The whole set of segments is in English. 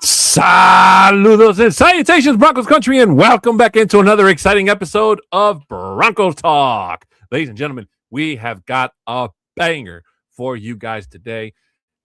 Saludos and salutations, Broncos country, and welcome back into another exciting episode of Broncos Talk. Ladies and gentlemen, we have got a banger for you guys today.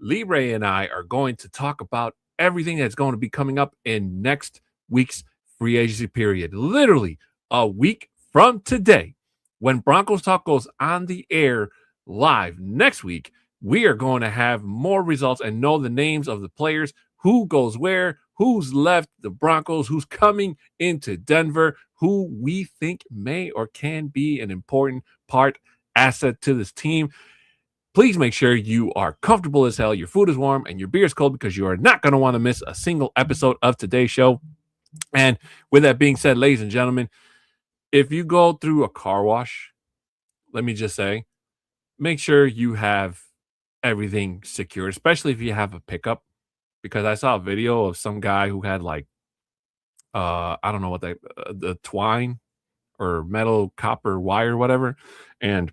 Libre and I are going to talk about everything that's going to be coming up in next week's free agency period. Literally a week from today, when Broncos Talk goes on the air live next week, we are going to have more results and know the names of the players, who goes where, who's left the Broncos, who's coming into Denver, who we think may or can be an important asset to this team. Please make sure you are comfortable as hell, your food is warm, and your beer is cold, because you are not going to want to miss a single episode of today's show. And with that being said, ladies and gentlemen, if you go through a car wash, let me just say, make sure you have everything secured, especially if you have a pickup. Because I saw a video of some guy who had I don't know what the twine or metal copper wire, whatever, and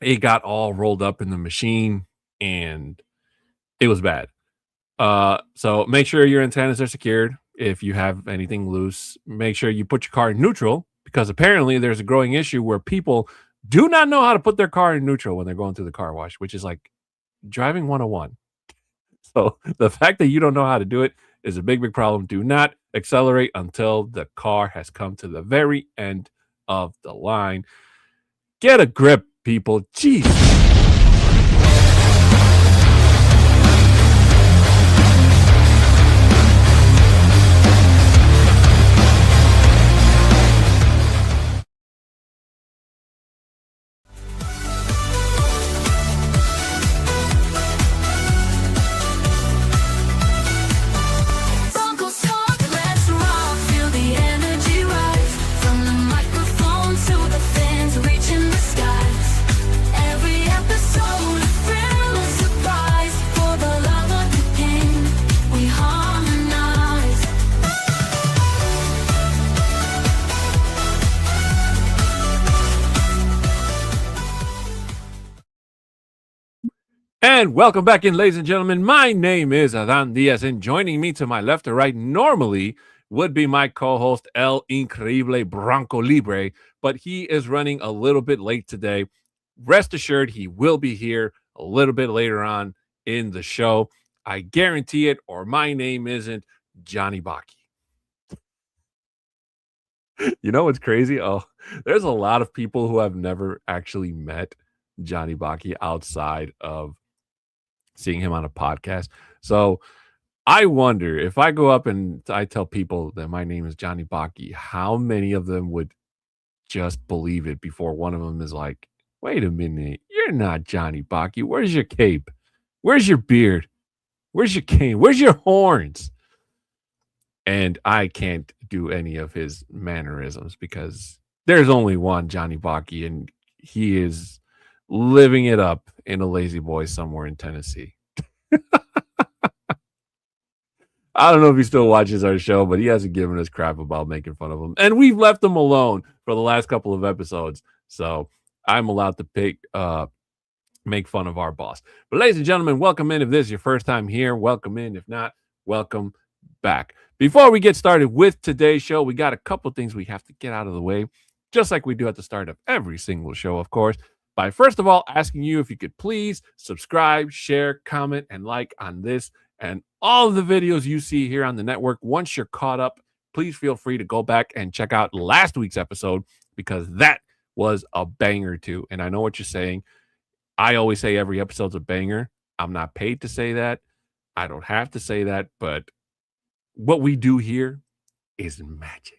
it got all rolled up in the machine and it was bad. So make sure your antennas are secured. If you have anything loose, make sure you put your car in neutral, because apparently there's a growing issue where people do not know how to put their car in neutral when they're going through the car wash, which is like driving 101. So the fact that you don't know how to do it is a big, big problem. Do not accelerate until the car has come to the very end of the line. Get a grip, people. Jeez. And welcome back in, ladies and gentlemen. My name is Adan Diaz, and joining me to my left or right normally would be my co-host, El Increíble Bronco Libre, but he is running a little bit late today. Rest assured, he will be here a little bit later on in the show. I guarantee it, or my name isn't Johnny Baki. You know what's crazy? Oh, there's a lot of people who have never actually met Johnny Baki outside of seeing him on a podcast. So I wonder, if I go up and I tell people that my name is Johnny Baki, how many of them would just believe it before one of them is like, wait a minute, you're not Johnny Baki. Where's your cape? Where's your beard? Where's your cane? Where's your horns? And I can't do any of his mannerisms, because there's only one Johnny Baki, and he is living it up in a lazy boy somewhere in Tennessee. I don't know if he still watches our show, but he hasn't given us crap about making fun of him. And we've left him alone for the last couple of episodes. So I'm allowed to make fun of our boss. But ladies and gentlemen, welcome in. If this is your first time here, welcome in. If not, welcome back. Before we get started with today's show, we got a couple things we have to get out of the way, just like we do at the start of every single show, of course. By first of all, asking you if you could please subscribe, share, comment, and like on this and all of the videos you see here on the network. Once you're caught up, please feel free to go back and check out last week's episode, because that was a banger too. And I know what you're saying. I always say every episode's a banger. I'm not paid to say that. I don't have to say that, but what we do here is magic.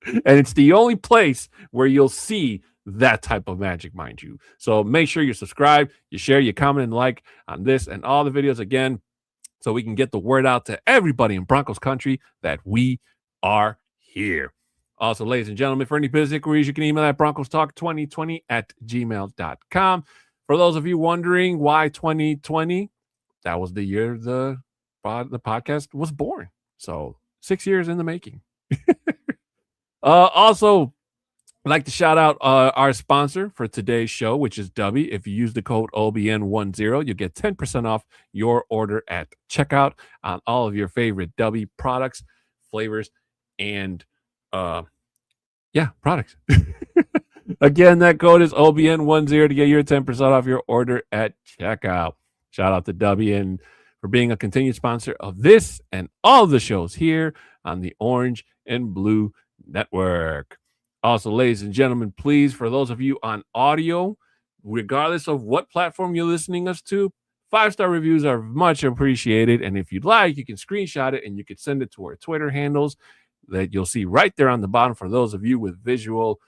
And it's the only place where you'll see that type of magic, mind you. So make sure you subscribe, you share, you comment, and like on this and all the videos again, so we can get the word out to everybody in Broncos country that we are here. Also, ladies and gentlemen, for any business inquiries, you can email at broncostalk2020@gmail.com. For those of you wondering why 2020, that was the year the podcast was born. So 6 years in the making. Also, I'd like to shout out our sponsor for today's show, which is Dubby. If you use the code OBN10, you'll get 10% off your order at checkout on all of your favorite Dubby products, flavors, and products. Again, that code is OBN10 to get your 10% off your order at checkout. Shout out to Dubby and for being a continued sponsor of this and all the shows here on the Orange and Blue Network. Also, ladies and gentlemen, please, for those of you on audio, regardless of what platform you're listening us to, 5-star reviews are much appreciated. And if you'd like, you can screenshot it and you can send it to our Twitter handles that you'll see right there on the bottom for those of you with visual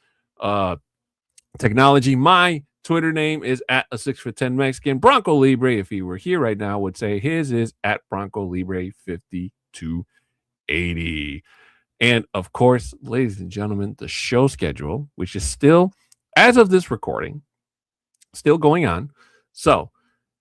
technology. My Twitter name is at a 6'10" Mexican. Bronco Libre, if he were here right now, would say his is at Bronco Libre 5280. And of course, ladies and gentlemen, the show schedule, which is still, as of this recording, still going on. So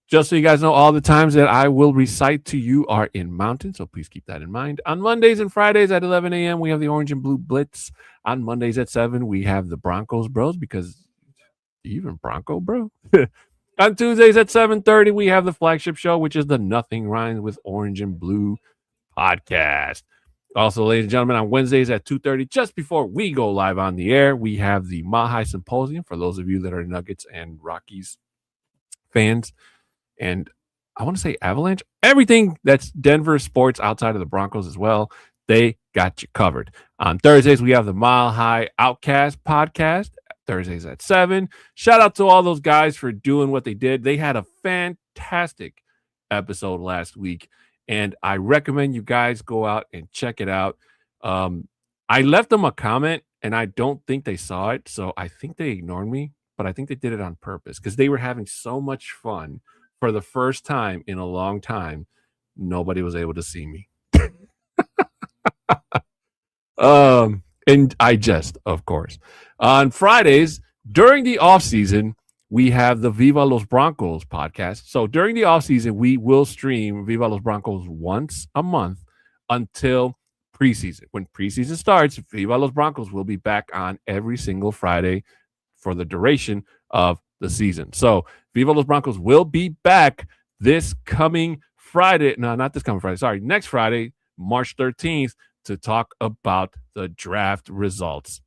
just so you guys know, all the times that I will recite to you are in Mountain, so please keep that in mind. On Mondays and Fridays at 11 a.m., we have the Orange and Blue Blitz. On Mondays at 7, we have the Broncos Bros, because even Bronco Bro. On Tuesdays at 7:30, we have the flagship show, which is the Nothing Rhymes with Orange and Blue podcast. Also, ladies and gentlemen, on Wednesdays at 2:30, just before we go live on the air, we have the Mile High Symposium for those of you that are Nuggets and Rockies fans. And I want to say Avalanche, everything that's Denver sports outside of the Broncos as well, they got you covered. On Thursdays, we have the Mile High Oukast podcast, Thursdays at 7. Shout out to all those guys for doing what they did. They had a fantastic episode last week, and I recommend you guys go out and check it out. I left them a comment, and I don't think they saw it, so I think they ignored me, but I think they did it on purpose because they were having so much fun. For the first time in a long time, nobody was able to see me. And I jest, of course. On Fridays, during the off season, we have the Viva Los Broncos podcast. So during the off season, we will stream Viva Los Broncos once a month until preseason. When preseason starts, Viva Los Broncos will be back on every single Friday for the duration of the season. So Viva Los Broncos will be back this coming Friday. No, not this coming Friday. Sorry, next Friday, March 13th, to talk about the draft results.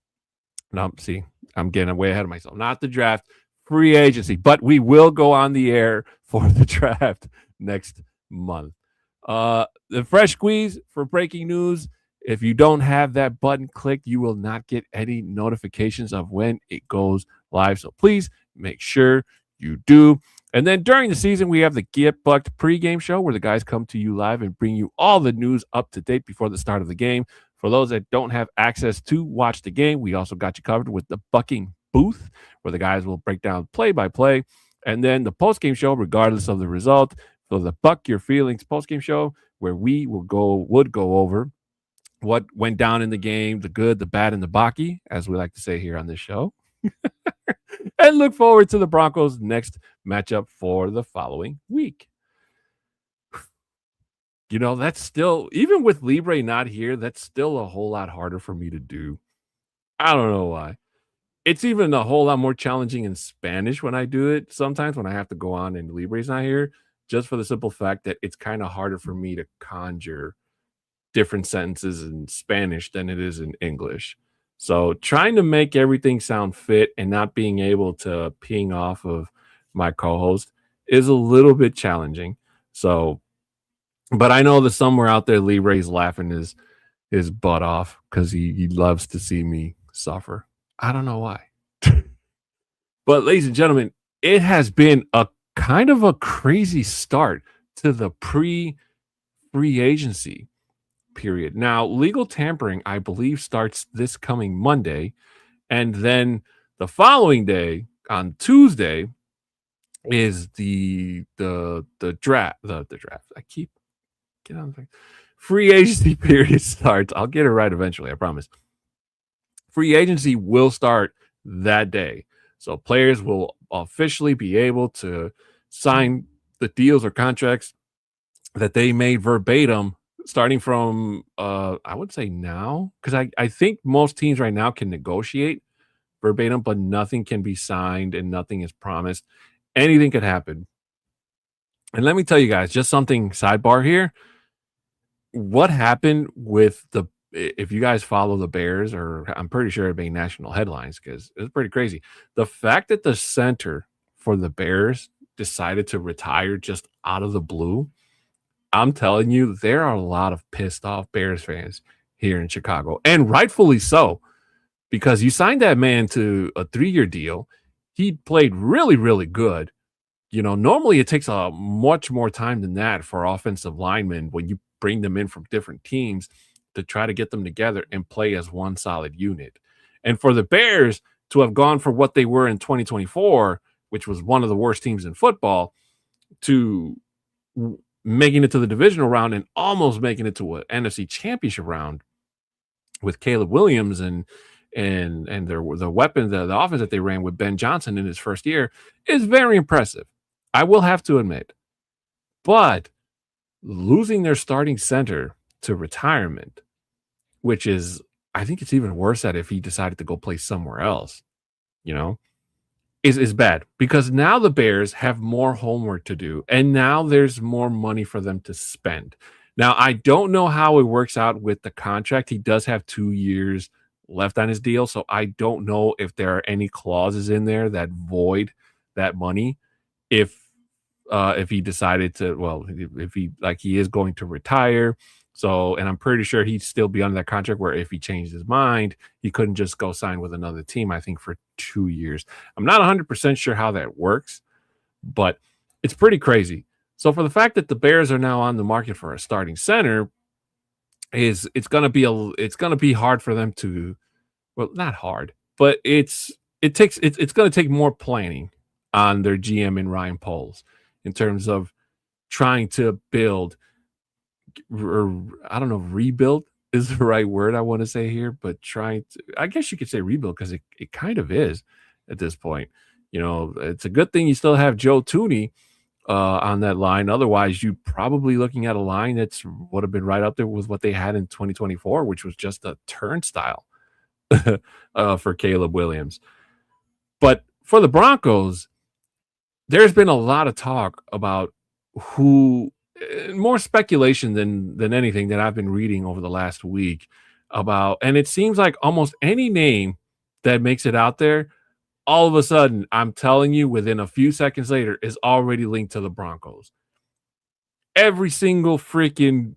Now, see, I'm getting way ahead of myself. Not the draft, free agency, but we will go on the air for the draft next month. The fresh squeeze for breaking news. If you don't have that button clicked, you will not get any notifications of when it goes live. So please make sure you do. And then during the season, we have the Get Bucked pregame show where the guys come to you live and bring you all the news up to date before the start of the game. For those that don't have access to watch the game, we also got you covered with the Bucking Booth where the guys will break down play-by-play. And then the postgame show, regardless of the result. So the Buck Your Feelings postgame show where we would go over what went down in the game, the good, the bad, and the Baki, as we like to say here on this show. And look forward to the Broncos' next matchup for the following week. You know, that's still, even with Libre not here, that's still a whole lot harder for me to do. I don't know why. It's even a whole lot more challenging in Spanish when I do it. Sometimes when I have to go on and Libre's not here, just for the simple fact that it's kind of harder for me to conjure different sentences in Spanish than it is in English. So trying to make everything sound fit and not being able to ping off of my co-host is a little bit challenging. So, but I know that somewhere out there, Libre's laughing his butt off because he loves to see me suffer. I don't know why. But ladies and gentlemen, it has been a kind of a crazy start to the pre-free agency period. Now, legal tampering, I believe, starts this coming Monday. And then the following day, on Tuesday, is the draft. The draft. I keep getting on the free agency period starts. I'll get it right eventually, I promise. Free agency will start that day. So players will officially be able to sign the deals or contracts that they made verbatim starting from I would say now, because I think most teams right now can negotiate verbatim, but nothing can be signed and nothing is promised. Anything could happen. And let me tell you guys, just something sidebar here. What happened with if you guys follow the Bears, or I'm pretty sure it made national headlines because it's pretty crazy. The fact that the center for the Bears decided to retire just out of the blue, I'm telling you, there are a lot of pissed off Bears fans here in Chicago, and rightfully so, because you signed that man to a 3-year deal. He played really, really good. Normally it takes a much more time than that for offensive linemen when you bring them in from different teams to try to get them together and play as one solid unit. And for the Bears to have gone for what they were in 2024, which was one of the worst teams in football, to making it to the divisional round and almost making it to an NFC championship round with Caleb Williams and the weapons, the offense that they ran with Ben Johnson in his first year is very impressive. I will have to admit. But losing their starting center to retirement, which is, I think it's even worse that if he decided to go play somewhere else, you know, is bad, because now the Bears have more homework to do and now there's more money for them to spend. Now, I don't know how it works out with the contract. He does have 2 years left on his deal, so I don't know if there are any clauses in there that void that money if he decided to, well, if he is going to retire. So, and I'm pretty sure he'd still be under that contract where if he changed his mind, he couldn't just go sign with another team, I think, for 2 years. I'm not 100% sure how that works, but it's pretty crazy. So for the fact that the Bears are now on the market for a starting center, it's going to be hard for them to, well, not hard, but it's going to take more planning on their GM and Ryan Poles in terms of trying to build, or I don't know, rebuild is the right word I want to say here, but trying to, I guess you could say rebuild, because it kind of is at this point. It's a good thing you still have Joe Tooney on that line. Otherwise, you probably looking at a line that's would have been right up there with what they had in 2024, which was just a turnstile for Caleb Williams. But for the Broncos, there's been a lot of talk about who, more speculation than anything that I've been reading over the last week about, and it seems like almost any name that makes it out there, all of a sudden, I'm telling you, within a few seconds later, is already linked to the Broncos. Every single freaking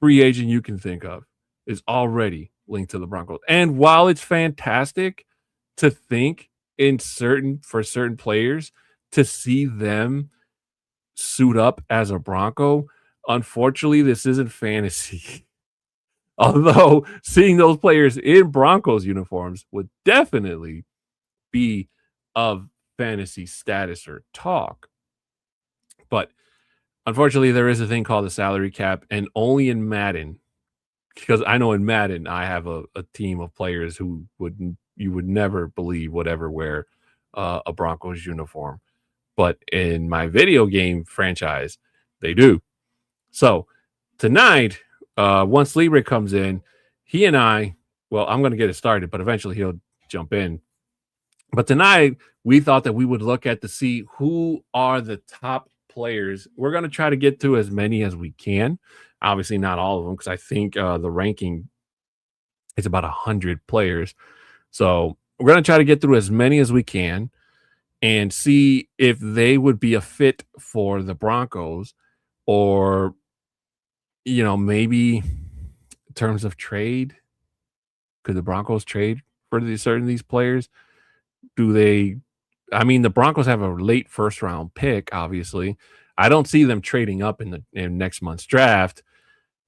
free agent you can think of is already linked to the Broncos. And while it's fantastic to think for certain players to see them suit up as a Bronco, unfortunately, this isn't fantasy. Although seeing those players in Broncos uniforms would definitely be of fantasy status or talk. But unfortunately, there is a thing called the salary cap, and only in Madden, because I know in Madden I have a team of players who you would never believe would ever wear a Broncos uniform. But in my video game franchise, they do. So tonight, once Libre comes in, he and I, well, I'm going to get it started, but eventually he'll jump in. But tonight, we thought that we would look at to see who are the top players. We're going to try to get to as many as we can. Obviously, not all of them, because I think the ranking is about 100 players. So we're going to try to get through as many as we can and see if they would be a fit for the Broncos, or, maybe in terms of trade, could the Broncos trade for certain of these players? The Broncos have a late first round pick, obviously. I don't see them trading up in next month's draft,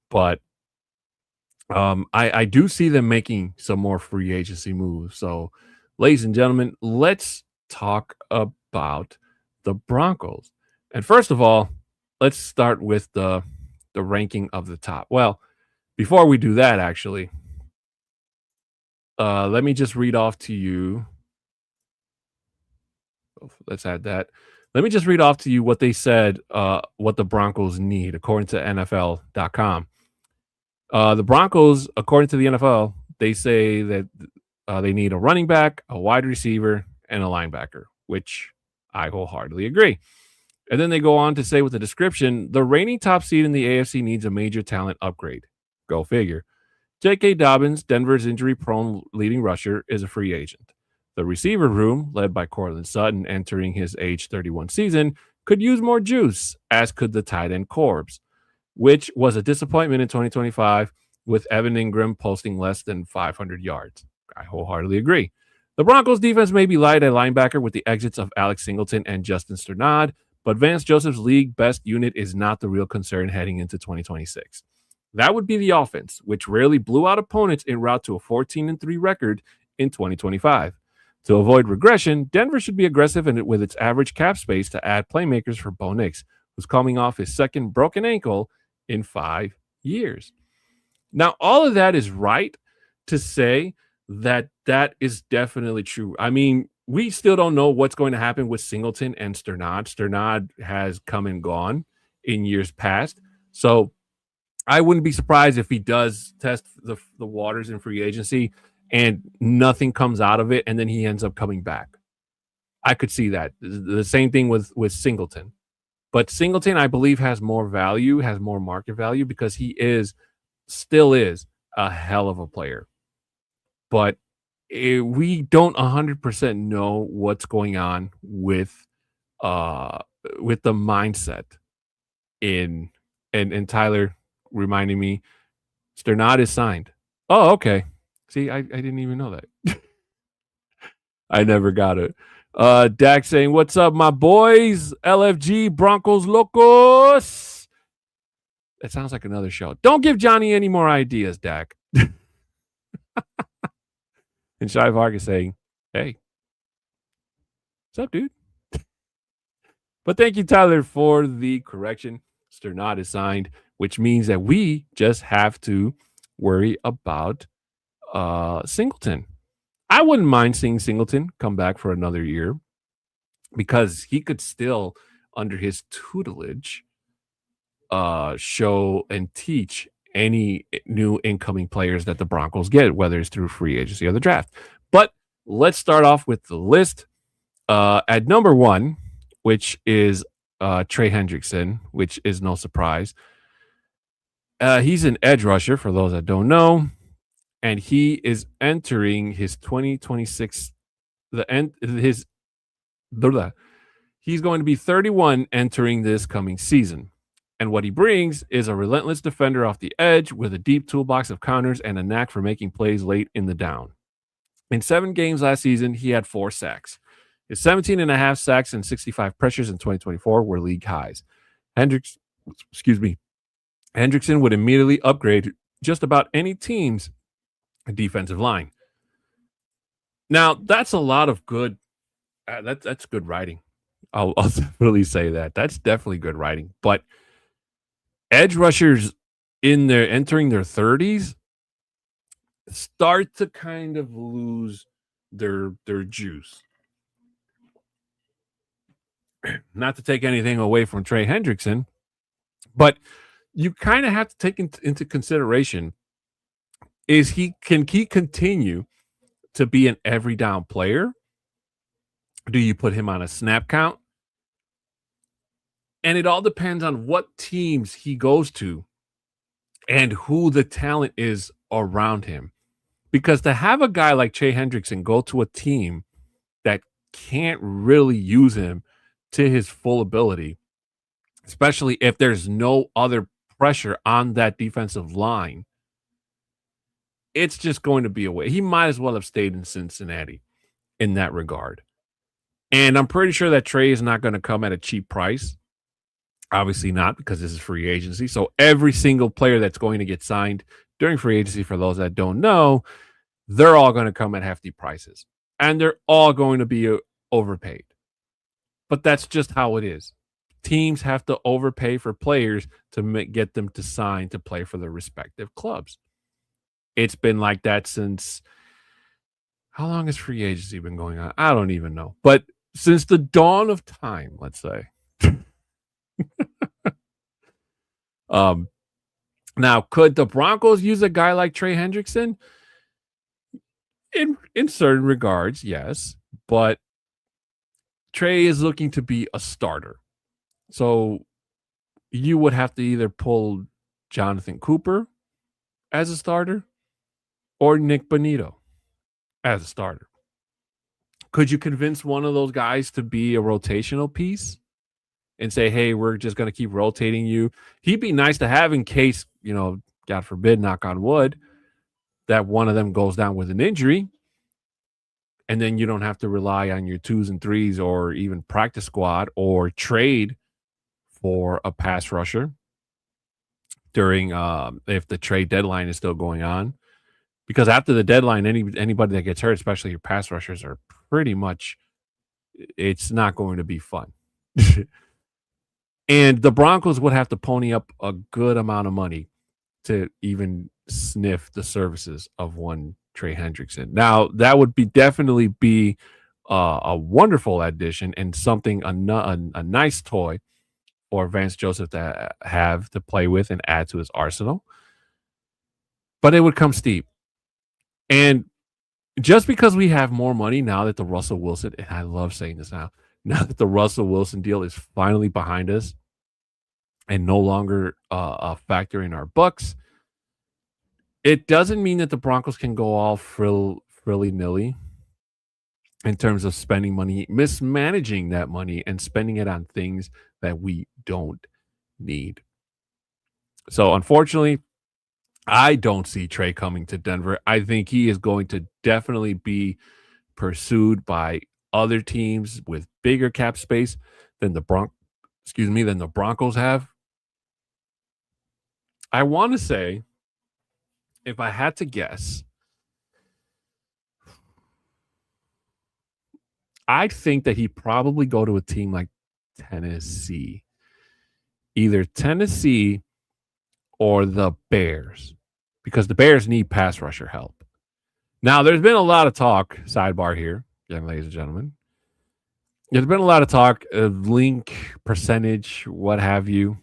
but I do see them making some more free agency moves. So, ladies and gentlemen, let's talk about the Broncos. And first of all, let's start with the ranking of the top. Well, before we do that, actually, let me just read off to you. Let's add that. Let me just read off to you what they said, what the Broncos need, according to NFL.com. The Broncos, according to the NFL, they say that they need a running back, a wide receiver, and a linebacker, which I wholeheartedly agree. And then they go on to say with the description, the reigning top seed in the AFC needs a major talent upgrade. Go figure. J.K. Dobbins, Denver's injury-prone leading rusher, is a free agent. The receiver room, led by Courtland Sutton entering his age 31 season, could use more juice, as could the tight end corps, which was a disappointment in 2025, with Evan Ingram posting less than 500 yards. I wholeheartedly agree. The Broncos' defense may be light at linebacker with the exits of Alex Singleton and Justin Sternad, but Vance Joseph's league best unit is not the real concern heading into 2026. That would be the offense, which rarely blew out opponents en route to a 14-3 record in 2025. To avoid regression, Denver should be aggressive with its average cap space to add playmakers for Bo Nix, who's coming off his second broken ankle in 5 years. Now, all of that is right to say that is definitely true. I mean, we still don't know what's going to happen with Singleton and Sternad. Sternad has come and gone in years past. So I wouldn't be surprised if he does test the waters in free agency and nothing comes out of it, and then he ends up coming back. I could see that. The same thing with Singleton. But Singleton, I believe, has more value, has more market value because he still is a hell of a player. But we don't 100% know what's going on with the mindset and Tyler reminding me Sternad is signed. Oh, okay. See, I didn't even know that. I never got it. Dak saying, "What's up, my boys? LFG Broncos Locos." That sounds like another show. Don't give Johnny any more ideas, Dak. And Shai Vargas saying, "Hey, what's up, dude?" But thank you, Tyler, for the correction. Sternad is signed, which means that we just have to worry about Singleton. I wouldn't mind seeing Singleton come back for another year because he could still, under his tutelage, show and teach any new incoming players that the Broncos get, whether it's through free agency or the draft. But let's start off with the list. At number 1, which is Trey Hendrickson, which is no surprise. He's an edge rusher, for those that don't know, and he is entering his 2026. He's going to be 31 entering this coming season. And what he brings is a relentless defender off the edge with a deep toolbox of counters and a knack for making plays late in the down. In 7 games last season, he had 4 sacks. His 17.5 sacks and 65 pressures in 2024 were league highs. Hendrickson would immediately upgrade just about any team's defensive line. Now, that's a lot of good. That's good writing. I'll definitely say that. That's definitely good writing. But edge rushers entering their 30s start to kind of lose their juice. Not to take anything away from Trey Hendrickson, but you kind of have to take into consideration can he continue to be an every down player? Do you put him on a snap count? And it all depends on what teams he goes to and who the talent is around him. Because to have a guy like Trey Hendrickson go to a team that can't really use him to his full ability, especially if there's no other pressure on that defensive line, it's just going to be a way. He might as well have stayed in Cincinnati in that regard. And I'm pretty sure that Trey is not going to come at a cheap price. Obviously not, because this is free agency. So every single player that's going to get signed during free agency, for those that don't know, they're all going to come at hefty prices. And they're all going to be overpaid. But that's just how it is. Teams have to overpay for players to get them to sign to play for their respective clubs. It's been like that since, how long has free agency been going on? I don't even know. But since the dawn of time, let's say. Now, could the Broncos use a guy like Trey Hendrickson? In certain regards, yes, but Trey is looking to be a starter. So you would have to either pull Jonathan Cooper as a starter or Nick Bonito as a starter. Could you convince one of those guys to be a rotational piece and say, hey, we're just going to keep rotating you? He'd be nice to have in case, God forbid, knock on wood, that one of them goes down with an injury. And then you don't have to rely on your 2s and 3s or even practice squad or trade for a pass rusher during if the trade deadline is still going on. Because after the deadline, anybody that gets hurt, especially your pass rushers, are pretty much, it's not going to be fun. And the Broncos would have to pony up a good amount of money to even sniff the services of one Trey Hendrickson. Now, that would definitely be a wonderful addition and something, a nice toy for Vance Joseph to have to play with and add to his arsenal. But it would come steep. And just because we have more money now that the Russell Wilson, and I love saying this now that the Russell Wilson deal is finally behind us and no longer a factor in our books, it doesn't mean that the Broncos can go all frilly-nilly in terms of spending money, mismanaging that money, and spending it on things that we don't need. So, unfortunately, I don't see Trey coming to Denver. I think he is going to definitely be pursued by other teams with bigger cap space than the Broncos have. I want to say, if I had to guess, I think that he'd probably go to a team like Tennessee. Either Tennessee or the Bears, because the Bears need pass rusher help. Now, there's been a lot of talk, sidebar here, ladies and gentlemen. There's been a lot of talk of link percentage, what have you,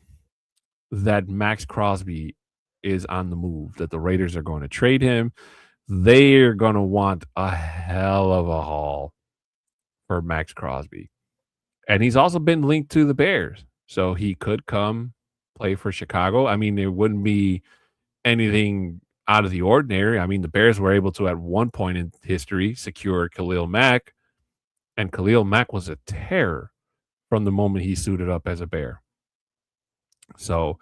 that Max Crosby is on the move, that the Raiders are going to trade him. They're going to want a hell of a haul for Max Crosby. And he's also been linked to the Bears. So he could come play for Chicago. I mean, it wouldn't be anything out of the ordinary. I mean, the Bears were able to, at one point in history, secure Khalil Mack. And Khalil Mack was a terror from the moment he suited up as a Bear. So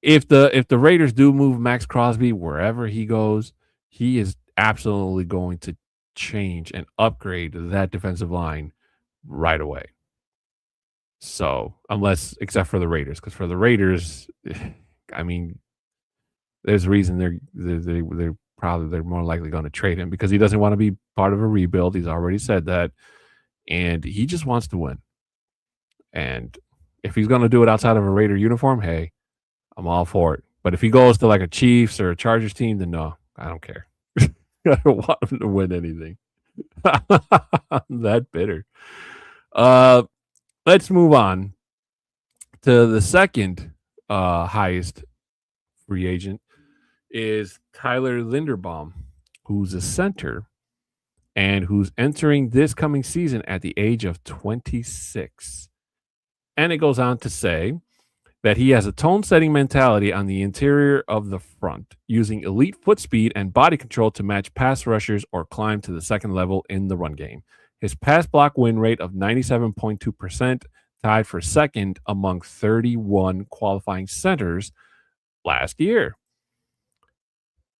if the Raiders do move Max Crosby wherever he goes, he is absolutely going to change and upgrade that defensive line right away. So, except for the Raiders, because for the Raiders, I mean, there's a reason they're more likely going to trade him, because he doesn't want to be part of a rebuild. He's already said that, and he just wants to win. And if he's going to do it outside of a Raider uniform, hey, I'm all for it. But if he goes to like a Chiefs or a Chargers team, then no, I don't care. I don't want him to win anything. I'm that bitter. Let's move on to the second highest free agent is Tyler Linderbaum, who's a center and who's entering this coming season at the age of 26. And it goes on to say that he has a tone-setting mentality on the interior of the front, using elite foot speed and body control to match pass rushers or climb to the second level in the run game. His pass block win rate of 97.2% tied for second among 31 qualifying centers last year.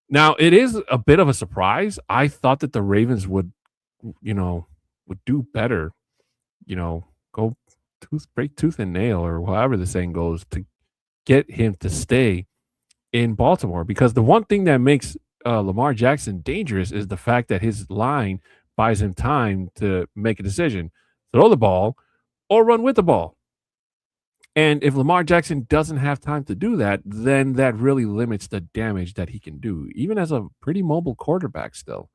Now, it is a bit of a surprise. I thought that the Ravens would do better, go break tooth and nail, or however the saying goes, to get him to stay in Baltimore. Because the one thing that makes Lamar Jackson dangerous is the fact that his line buys him time to make a decision, throw the ball or run with the ball. And if Lamar Jackson doesn't have time to do that, then that really limits the damage that he can do, even as a pretty mobile quarterback still.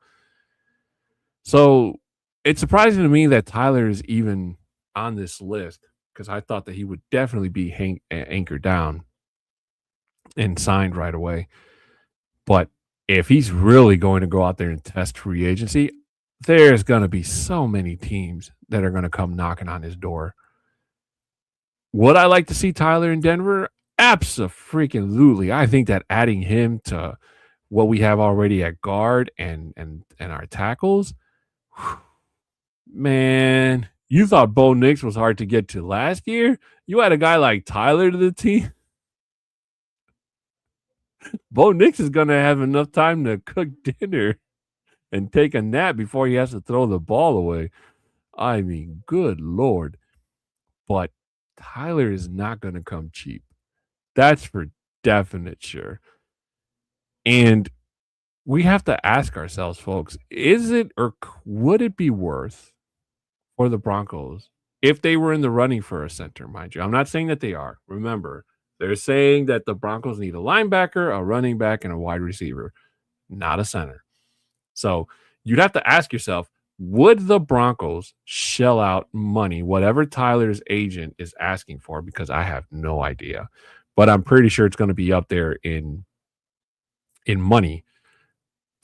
So it's surprising to me that Tyler is even on this list, because I thought that he would definitely be anchored down. and signed right away. But if he's really going to go out there and test free agency, there's going to be so many teams that are going to come knocking on his door. Would I like to see Tyler in Denver? Absolutely. I think that adding him to what we have already at guard and our tackles, man, you thought Bo Nix was hard to get to last year? You had a guy like Tyler to the team. Bo Nix is going to have enough time to cook dinner and take a nap before he has to throw the ball away. I mean, good Lord. But Tyler is not going to come cheap. That's for definite sure. And we have to ask ourselves, folks, is it or would it be worth for the Broncos if they were in the running for a center, mind you? I'm not saying that they are. Remember, they're saying that the Broncos need a linebacker, a running back, and a wide receiver, not a center. So you'd have to ask yourself, would the Broncos shell out money, whatever Tyler's agent is asking for? Because I have no idea, but I'm pretty sure it's going to be up there in money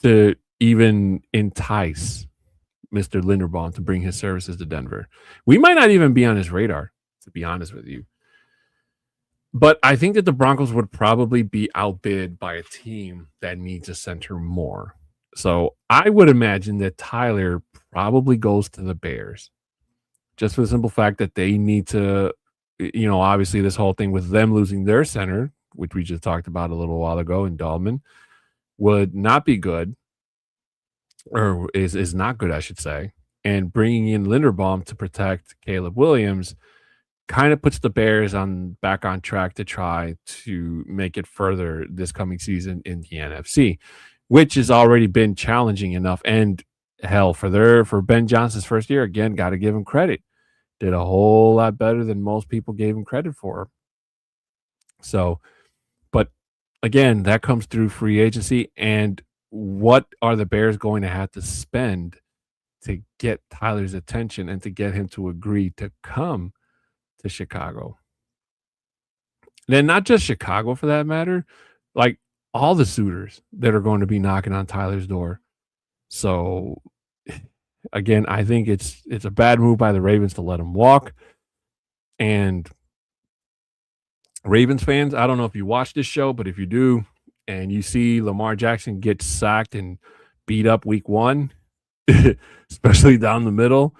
to even entice Mr. Linderbaum to bring his services to Denver. We might not even be on his radar, to be honest with you. But I think that the Broncos would probably be outbid by a team that needs a center more. So I would imagine that Tyler probably goes to the Bears, just for the simple fact that they need to, obviously this whole thing with them losing their center, which we just talked about a little while ago in Dahlman, would not be good, or is not good, I should say. And bringing in Linderbaum to protect Caleb Williams kind of puts the Bears back on track to try to make it further this coming season in the NFC, which has already been challenging enough. And hell, for Ben Johnson's first year, again, got to give him credit. Did a whole lot better than most people gave him credit for. So, but again, that comes through free agency. And what are the Bears going to have to spend to get Tyler's attention and to get him to agree to come to Chicago? Then not just Chicago for that matter, like all the suitors that are going to be knocking on Tyler's door. So again, I think it's a bad move by the Ravens to let him walk. And Ravens fans, I don't know if you watch this show, but if you do and you see Lamar Jackson get sacked and beat up week 1, especially down the middle,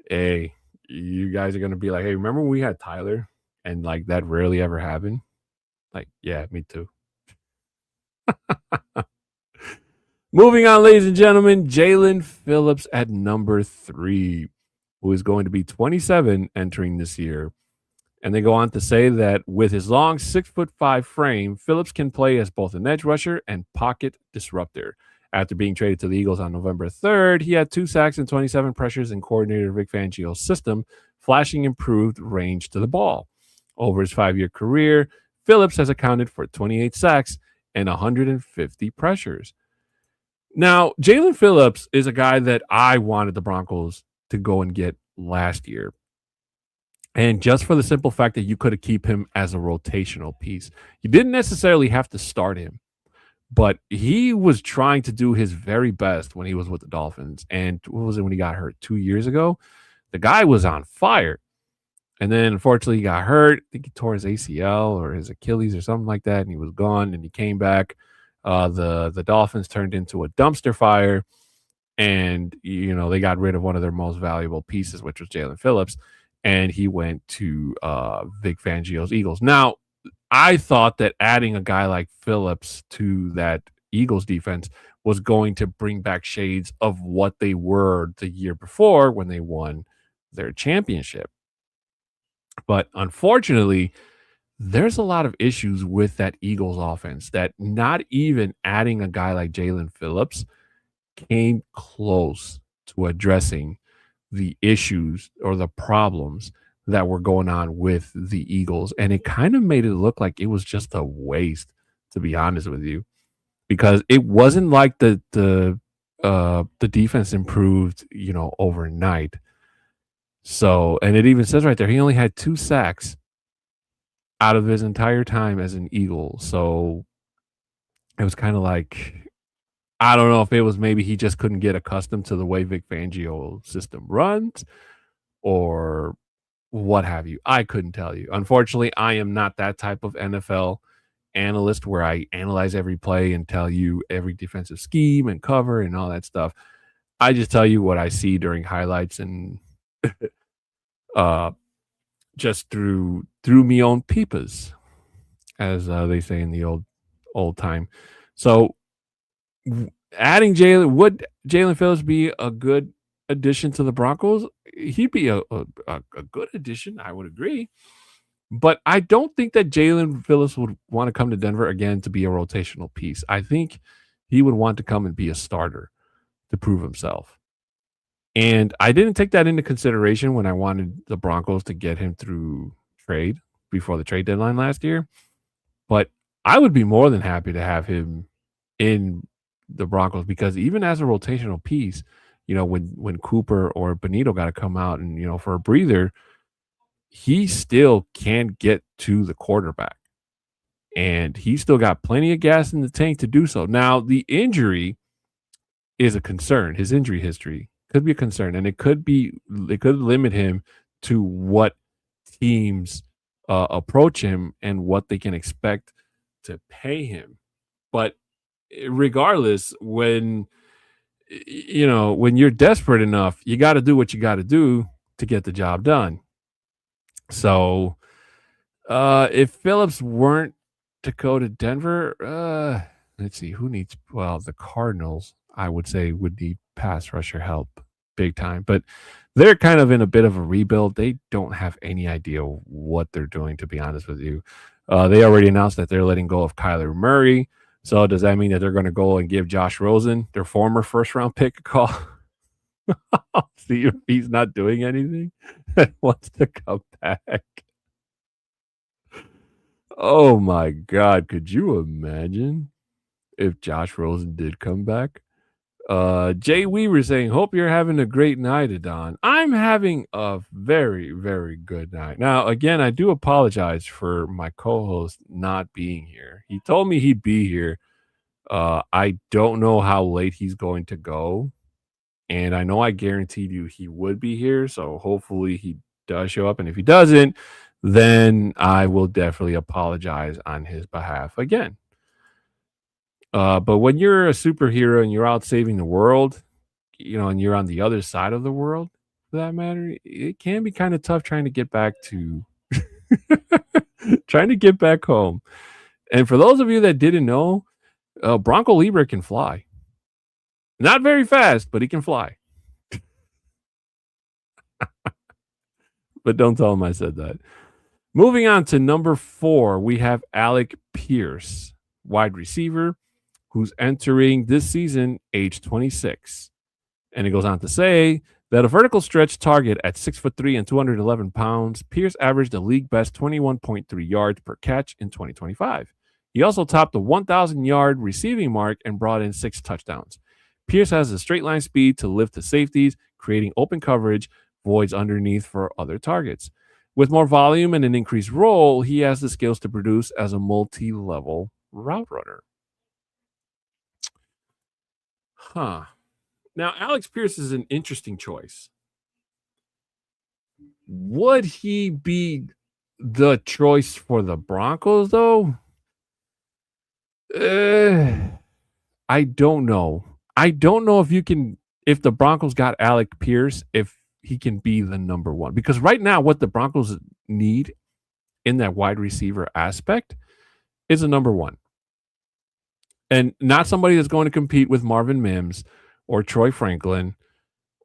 hey, you guys are going to be like, hey, remember when we had Tyler and like that rarely ever happened? Like, yeah, me too. Moving on, ladies and gentlemen, Jalen Phillips at number 3, who is going to be 27 entering this year. And they go on to say that with his long 6'5" frame, Phillips can play as both an edge rusher and pocket disruptor. After being traded to the Eagles on November 3rd, he had 2 sacks and 27 pressures in coordinator Vic Fangio's system, flashing improved range to the ball. Over his 5-year career, Phillips has accounted for 28 sacks and 150 pressures. Now, Jalen Phillips is a guy that I wanted the Broncos to go and get last year. And just for the simple fact that you could have keep him as a rotational piece. You didn't necessarily have to start him, but he was trying to do his very best when he was with the Dolphins. And what was it when he got hurt 2 years ago? The guy was on fire. And then unfortunately he got hurt. I think he tore his ACL or his Achilles or something like that. And he was gone and he came back. The Dolphins turned into a dumpster fire. And, they got rid of one of their most valuable pieces, which was Jalen Phillips. And he went to Vic Fangio's Eagles. Now, I thought that adding a guy like Phillips to that Eagles defense was going to bring back shades of what they were the year before when they won their championship. But unfortunately, there's a lot of issues with that Eagles offense that not even adding a guy like Jalen Phillips came close to addressing the issues or the problems that were going on with the Eagles. And it kind of made it look like it was just a waste, to be honest with you, because it wasn't like the defense improved, overnight. So, and it even says right there, he only had 2 sacks out of his entire time as an Eagle. So it was kind of like, I don't know if it was maybe he just couldn't get accustomed to the way Vic Fangio's system runs or what have you. I couldn't tell you. Unfortunately, I am not that type of NFL analyst where I analyze every play and tell you every defensive scheme and cover and all that stuff. I just tell you what I see during highlights and uh just through me own peepers, as they say in the old time. So adding Jalen, would Jalen Phillips be a good addition to the Broncos? He'd be a good addition, I would agree. But I don't think that Jalen Phillips would want to come to Denver again to be a rotational piece. I think he would want to come and be a starter to prove himself. And I didn't take that into consideration when I wanted the Broncos to get him through trade before the trade deadline last year. But I would be more than happy to have him in the Broncos because even as a rotational piece, when Cooper or Benito got to come out and for a breather, he still can get to the quarterback, and he still got plenty of gas in the tank to do so. Now the injury is a concern. His injury history could be a concern, and it could limit him to what teams approach him and what they can expect to pay him. But regardless, when you're desperate enough, you got to do what you got to do to get the job done. So if Phillips weren't to go to Denver, let's see who needs. Well, the Cardinals, I would say, would need pass rusher help big time, but they're kind of in a bit of a rebuild. They don't have any idea what they're doing, to be honest with you. They already announced that they're letting go of Kyler Murray. So does that mean that they're going to go and give Josh Rosen, their former first round pick, a call? See if he's not doing anything and wants to come back. Oh my God. Could you imagine if Josh Rosen did come back? Jay Weaver saying, hope you're having a great night, Adon. I'm having a very, very good night. Now, again, I do apologize for my co-host not being here. He told me he'd be here. I don't know how late he's going to go. And I know I guaranteed you he would be here. So hopefully he does show up. And if he doesn't, then I will definitely apologize on his behalf again. But when you're a superhero and you're out saving the world, and you're on the other side of the world, for that matter, it can be kind of tough trying to get back home. And for those of you that didn't know, Bronco Libre can fly. Not very fast, but he can fly. But don't tell him I said that. Moving on to number 4, we have Alec Pierce, wide receiver, who's entering this season age 26. And it goes on to say that a vertical stretch target at 6'3" and 211 pounds, Pierce averaged a league best 21.3 yards per catch in 2025. He also topped the 1,000-yard receiving mark and brought in 6 touchdowns. Pierce has the straight line speed to lift the safeties, creating open coverage, voids underneath for other targets. With more volume and an increased role, he has the skills to produce as a multi-level route runner. Now, Alex Pierce is an interesting choice. Would he be the choice for the Broncos, though? I don't know. I don't know if the Broncos got Alec Pierce, if he can be the number one. Because right now, what the Broncos need in that wide receiver aspect is a number one. And not somebody that's going to compete with Marvin Mims or Troy Franklin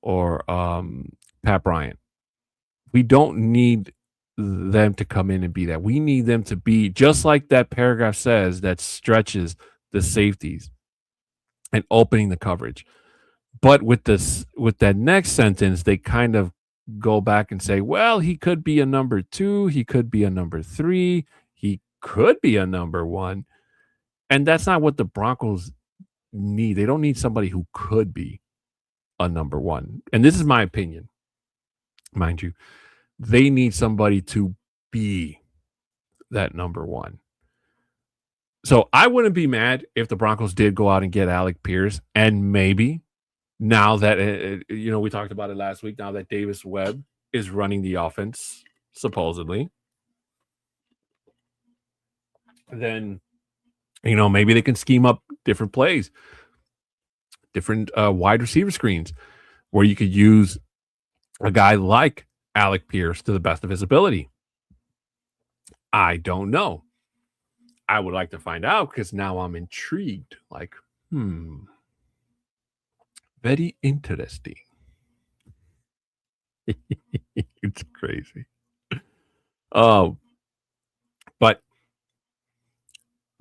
or Pat Bryant. We don't need them to come in and be that. We need them to be just like that paragraph says, that stretches the safeties and opening the coverage. But with that next sentence, they kind of go back and say, well, he could be a number 2, he could be a number 3, he could be a number 1. And that's not what the Broncos need. They don't need somebody who could be a number 1. And this is my opinion, mind you. They need somebody to be that number one. So I wouldn't be mad if the Broncos did go out and get Alec Pierce, and maybe now that we talked about it last week. Now that Davis Webb is running the offense, supposedly, then maybe they can scheme up different plays, different wide receiver screens, where you could use a guy like Alec Pierce to the best of his ability. I don't know. I would like to find out because now I'm intrigued. Like, very interesting. It's crazy. But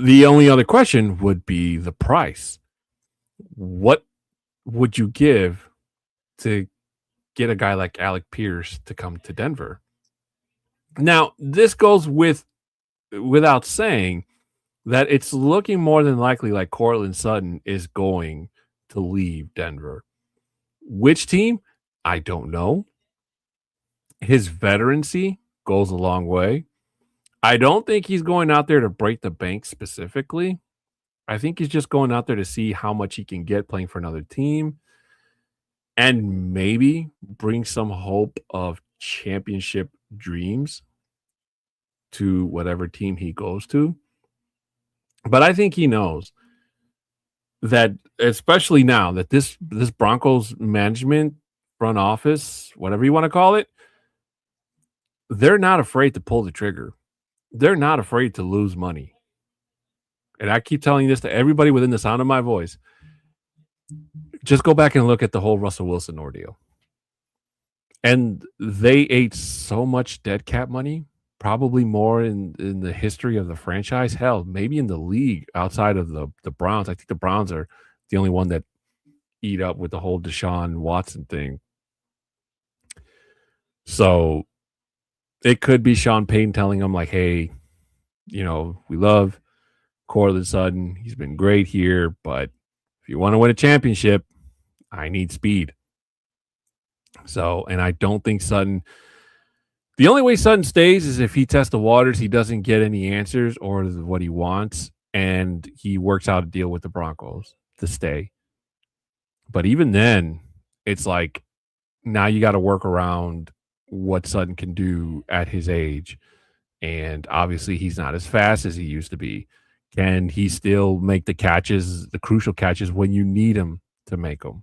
the only other question would be the price. What would you give to get a guy like Alec Pierce to come to Denver? Now, this goes without saying that it's looking more than likely like Courtland Sutton is going to leave Denver. Which team? I don't know. His veterancy goes a long way. I don't think he's going out there to break the bank specifically. I think he's just going out there to see how much he can get playing for another team and maybe bring some hope of championship dreams to whatever team he goes to. But I think he knows that, especially now that this Broncos management, front office, whatever you want to call it, they're not afraid to pull the trigger. They're not afraid to lose money. And I keep telling this to everybody within the sound of my voice. Just go back and look at the whole Russell Wilson ordeal. And they ate so much dead cap money, probably more in the history of the franchise. Hell, maybe in the league outside of the Browns. I think the Browns are the only one that eat up with the whole Deshaun Watson thing. So it could be Sean Payton telling them like, hey, we love Courtland Sutton. He's been great here, but if you want to win a championship, I need speed. So, and I don't think Sutton, the only way Sutton stays is if he tests the waters, he doesn't get any answers or what he wants, and he works out a deal with the Broncos to stay. But even then, it's like now you got to work around what Sutton can do at his age. And obviously he's not as fast as he used to be. Can he still make the catches, the crucial catches when you need him to make them?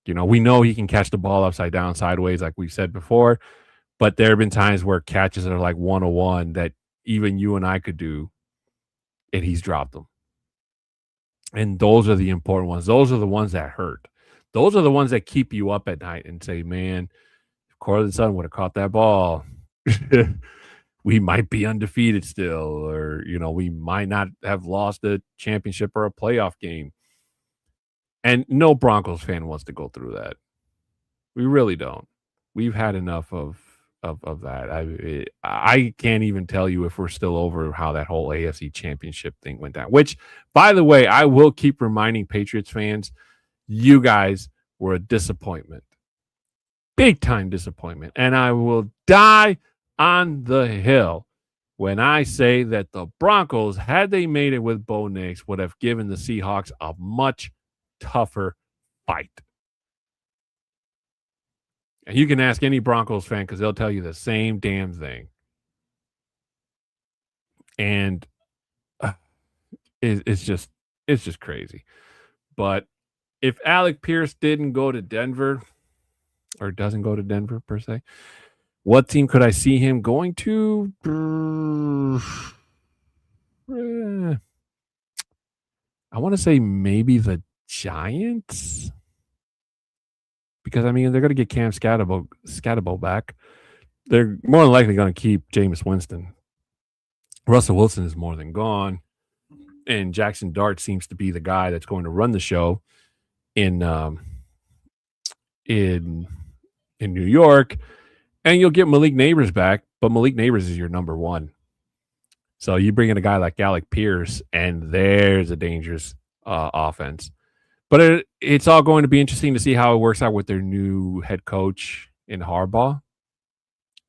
We know he can catch the ball upside down, sideways, like we've said before, but there have been times where catches are like 101 that even you and I could do, and he's dropped them. And those are the important ones. Those are the ones that hurt. Those are the ones that keep you up at night and say, man, if Courtland Sutton would have caught that ball, we might be undefeated still, or, we might not have lost a championship or a playoff game. And no Broncos fan wants to go through that. We really don't. We've had enough of that. I can't even tell you if we're still over how that whole AFC championship thing went down, which, by the way, I will keep reminding Patriots fans, you guys were a disappointment. Big time disappointment. And I will die on the hill when I say that the Broncos, had they made it with Bo Nix, would have given the Seahawks a much tougher fight. And you can ask any Broncos fan because they'll tell you the same damn thing. And it's just crazy. But if Alec Pierce didn't go to Denver, or doesn't go to Denver per se, what team could I see him going to? I want to say maybe the Giants. Because, they're going to get Cam Scatterbo back. They're more than likely going to keep Jameis Winston. Russell Wilson is more than gone. And Jackson Dart seems to be the guy that's going to run the show in New York. And you'll get Malik Neighbors back, but Malik Neighbors is your number one. So you bring in a guy like Alec Pierce, and there's a dangerous offense. But it's all going to be interesting to see how it works out with their new head coach in Harbaugh,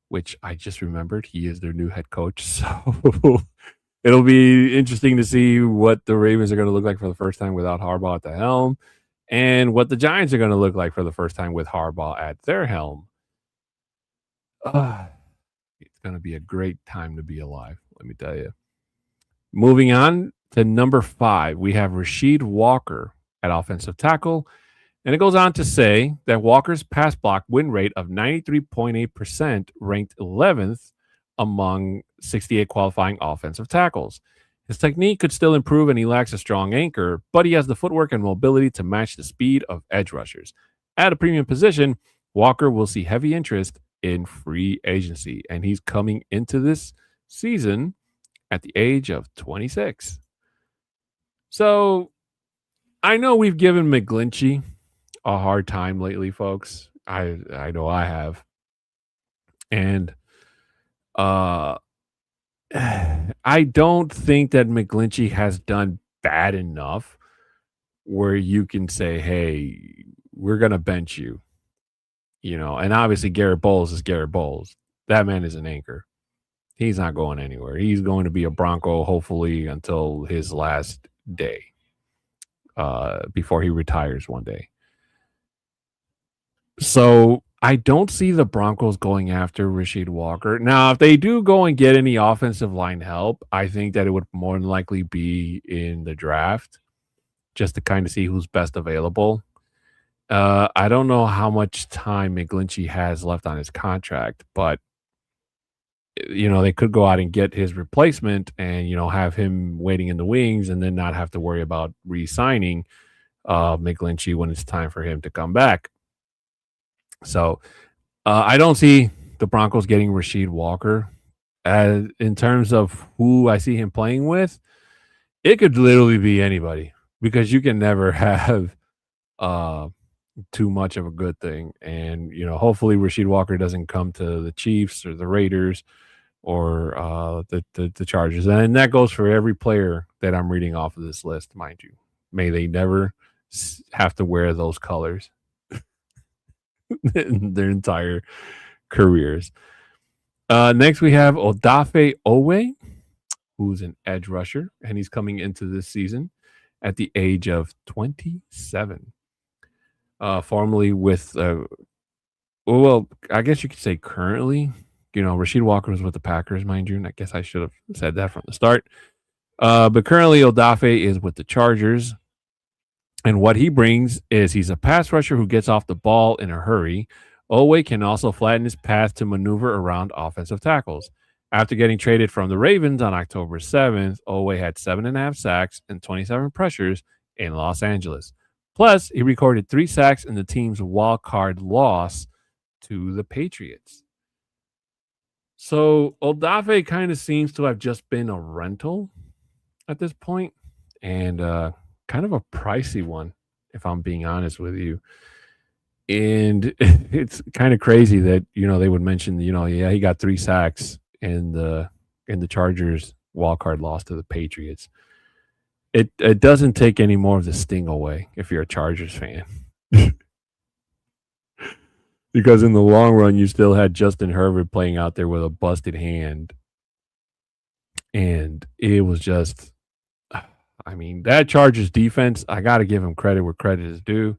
which I just remembered he is their new head coach. So It'll be interesting to see what the Ravens are going to look like for the first time without Harbaugh at the helm, and what the Giants are going to look like for the first time with Harbaugh at their helm. It's going to be a great time to be alive, let me tell you. Moving on to number 5, we have Rasheed Walker at offensive tackle. And it goes on to say that Walker's pass block win rate of 93.8% ranked 11th among 68 qualifying offensive tackles. His technique could still improve and he lacks a strong anchor, but he has the footwork and mobility to match the speed of edge rushers. At a premium position, Walker will see heavy interest in free agency, and he's coming into this season at the age of 26. So I know we've given McGlinchey a hard time lately, folks. I know I have. And I don't think that McGlinchey has done bad enough where you can say, hey, we're going to bench you. And obviously Garrett Bowles is Garrett Bowles. That man is an anchor. He's not going anywhere. He's going to be a Bronco, hopefully, until his last day, before he retires one day. So I don't see the Broncos going after Rasheed Walker. Now, if they do go and get any offensive line help, I think that it would more than likely be in the draft, just to kind of see who's best available. I don't know how much time McGlinchey has left on his contract, but they could go out and get his replacement and have him waiting in the wings and then not have to worry about re-signing McGlinchey when it's time for him to come back. So I don't see the Broncos getting Rasheed Walker. In terms of who I see him playing with, it could literally be anybody, because you can never have too much of a good thing. And hopefully Rasheed Walker doesn't come to the Chiefs or the Raiders or the Chargers. And that goes for every player that I'm reading off of this list, mind you. May they never have to wear those colors in their entire careers. Next, we have Odafe Owe, who's an edge rusher, and he's coming into this season at the age of 27. Formerly with, well, I guess you could say currently. Rasheed Walker was with the Packers, mind you, and I guess I should have said that from the start. But currently, Odafe is with the Chargers. And what he brings is he's a pass rusher who gets off the ball in a hurry. Owe can also flatten his path to maneuver around offensive tackles. After getting traded from the Ravens on October 7th, Owe had 7.5 sacks and 27 pressures in Los Angeles. Plus, he recorded 3 sacks in the team's wild card loss to the Patriots. So Odafe kind of seems to have just been a rental at this point, and kind of a pricey one, if I'm being honest with you. And it's kind of crazy that they would mention, he got 3 sacks in the Chargers wildcard loss to the Patriots. It doesn't take any more of the sting away if you're a Chargers fan. Because in the long run, you still had Justin Herbert playing out there with a busted hand. And it was just, that Chargers defense, I got to give them credit where credit is due.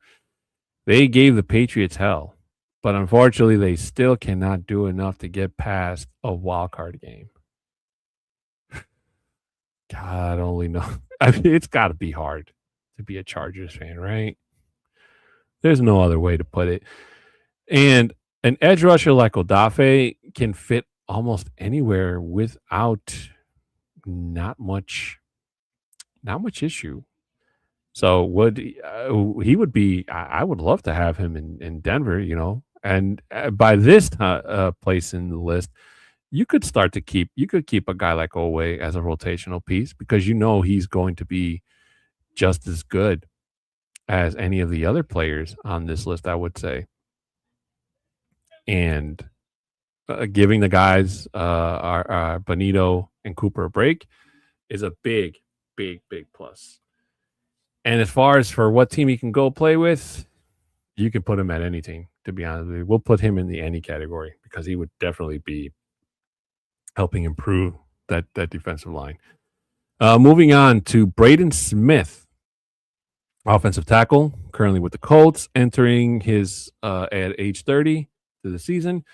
They gave the Patriots hell. But unfortunately, they still cannot do enough to get past a wild card game. God only knows. It's got to be hard to be a Chargers fan, right? There's no other way to put it. And an edge rusher like Odafe can fit almost anywhere without not much issue. So he would be? I would love to have him in Denver, And by this place in the list, you could keep a guy like Owe as a rotational piece, because he's going to be just as good as any of the other players on this list, I would say. And giving the guys our Bonito and Cooper a break is a big, big, big plus. And as far as for what team he can go play with, you can put him at any team, to be honest with you. We'll put him in the any category, because he would definitely be helping improve that defensive line. Moving on to Braden Smith, offensive tackle, currently with the Colts, entering his at age 30 to the season.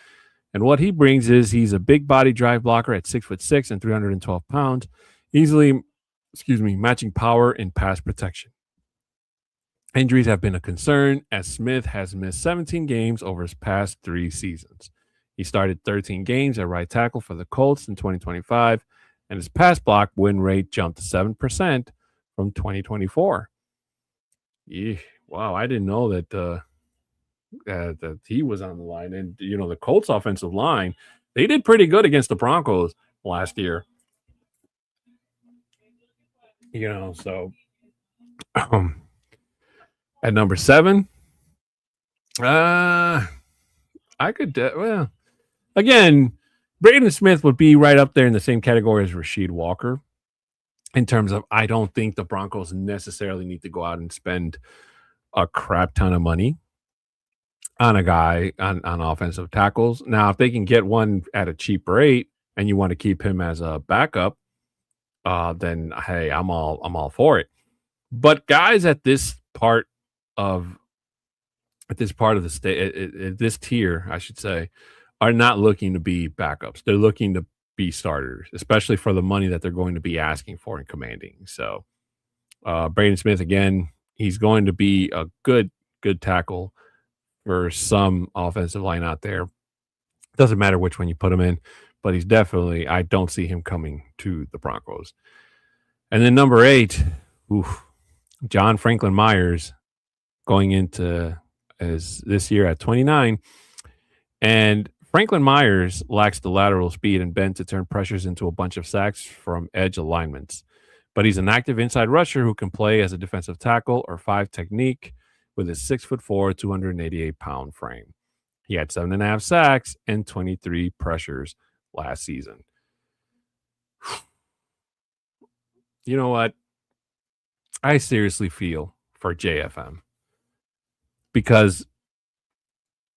And what he brings is he's a big body drive blocker at 6'6" and 312 pounds, easily, matching power in pass protection. Injuries have been a concern as Smith has missed 17 games over his past 3 seasons. He started 13 games at right tackle for the Colts in 2025, and his pass block win rate jumped to 7% from 2024. Wow, I didn't know that that he was on the line. And, the Colts offensive line, they did pretty good against the Broncos last year. So at number 7, I could, again, Braden Smith would be right up there in the same category as Rasheed Walker in terms of I don't think the Broncos necessarily need to go out and spend a crap ton of money on a guy on offensive tackles. Now, if they can get one at a cheap rate and you want to keep him as a backup, then hey, I'm all for it. But guys at this part of the state, this tier, I should say, are not looking to be backups. They're looking to be starters, especially for the money that they're going to be asking for and commanding. So, Braden Smith, again, he's going to be a good tackle for some offensive line out there. Doesn't matter which one you put him in, but he's definitely, I don't see him coming to the Broncos. And then number 8, John Franklin Myers going into this year at 29. And Franklin Myers lacks the lateral speed and bend to turn pressures into a bunch of sacks from edge alignments. But he's an active inside rusher who can play as a defensive tackle or 5 technique with his 6'4", 288-pound frame. He had 7.5 sacks and 23 pressures last season. You know what? I seriously feel for JFM because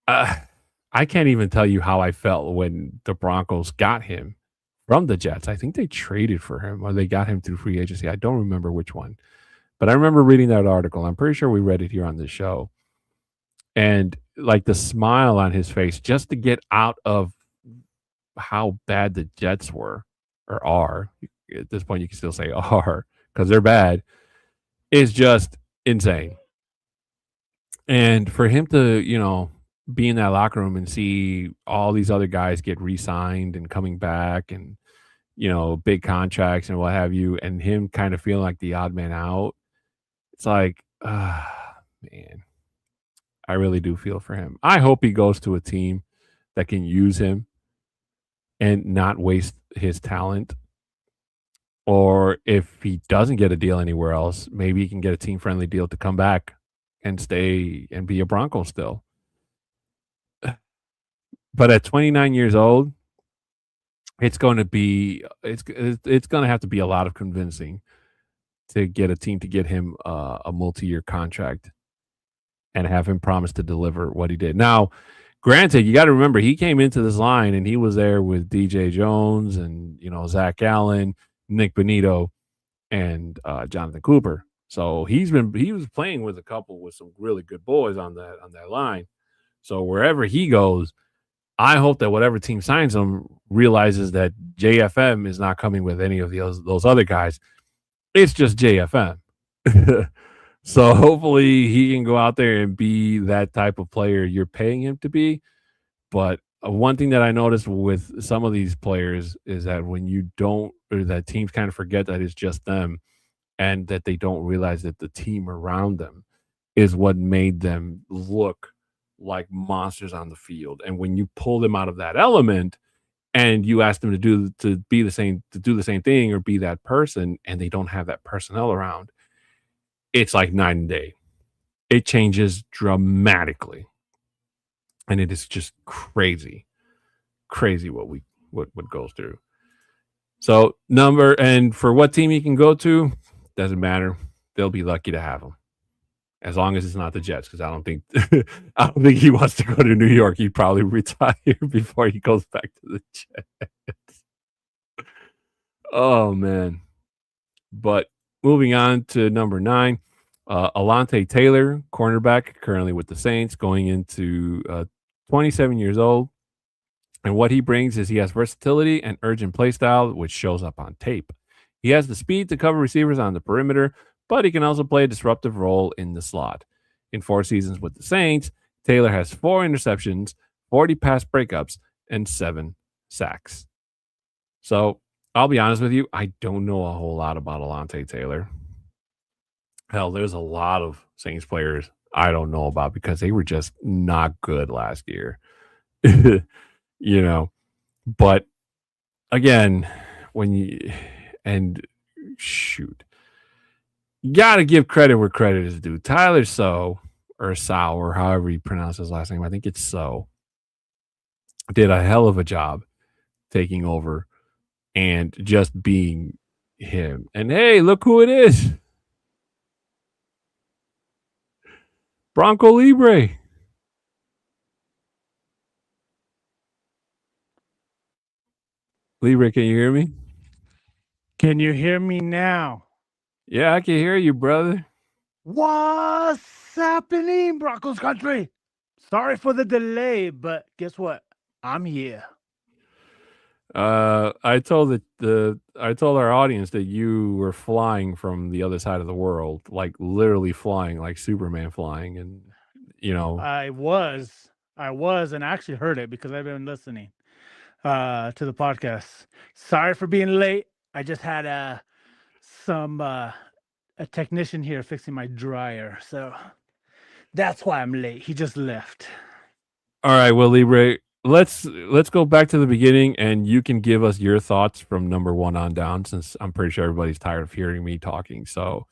I can't even tell you how I felt when the Broncos got him from the Jets. I think they traded for him or they got him through free agency. I don't remember which one. But I remember reading that article. I'm pretty sure we read it here on this show. And like the smile on his face just to get out of how bad the Jets were or are. At this point, you can still say are because they're bad. Is just insane. And for him to, be in that locker room and see all these other guys get re-signed and coming back and, big contracts and what have you, and him kind of feeling like the odd man out, it's like, man, I really do feel for him. I hope he goes to a team that can use him and not waste his talent. Or if he doesn't get a deal anywhere else, maybe he can get a team-friendly deal to come back and stay and be a Bronco still. But at 29 years old, it's going to have to be a lot of convincing to get a team to get him a multi-year contract and have him promise to deliver what he did. Now, granted, you got to remember he came into this line and he was there with DJ Jones and Zach Allen, Nick Bonito, and Jonathan Cooper. So he was playing with some really good boys on that line. So wherever he goes, I hope that whatever team signs him realizes that JFM is not coming with any of those other guys. It's just JFM. So hopefully he can go out there and be that type of player you're paying him to be. But one thing that I noticed with some of these players is that when you don't, or that teams kind of forget that it's just them and that they don't realize that the team around them is what made them look like monsters on the field. And when you pull them out of that element and you ask them to do the same thing or be that person, and they don't have that personnel around, it's like night and day. It changes dramatically. And it is just crazy what goes through. So and for what team he can go to, doesn't matter. They'll be lucky to have him. As long as it's not the Jets, because I don't think he wants to go to New York. He'd probably retire before he goes back to the Jets. Oh man. But moving on to number 9, Alante Taylor, cornerback, currently with the Saints, going into 27 years old. And what he brings is he has versatility and urgent play style, which shows up on tape. He has the speed to cover receivers on the perimeter, but he can also play a disruptive role in the slot. In 4 seasons with the Saints, Taylor has 4 interceptions, 40 pass breakups, and 7 sacks. So I'll be honest with you, I don't know a whole lot about Alante Taylor. Hell, there's a lot of Saints players I don't know about because they were just not good last year. You know, but again, when you shoot, you gotta give credit where credit is due. Tyler Sow or however you pronounce his last name, I think it's So, did a hell of a job taking over and just being him. And hey, look who it is. Bronco Libre. Libre, can you hear me? Can you hear me now? Yeah, I can hear you, brother. What's happening, Broncos country? Sorry for the delay, but guess what? I'm here. I told our audience that you were flying from the other side of the world, like literally flying, like Superman flying, and I was, and I actually heard it because I've been listening to the podcast. Sorry for being late. I just had a technician here fixing my dryer, so that's why I'm late. He just left. All right, well, Libre, let's go back to the beginning, and you can give us your thoughts from number 1 on down, since I'm pretty sure everybody's tired of hearing me talking. So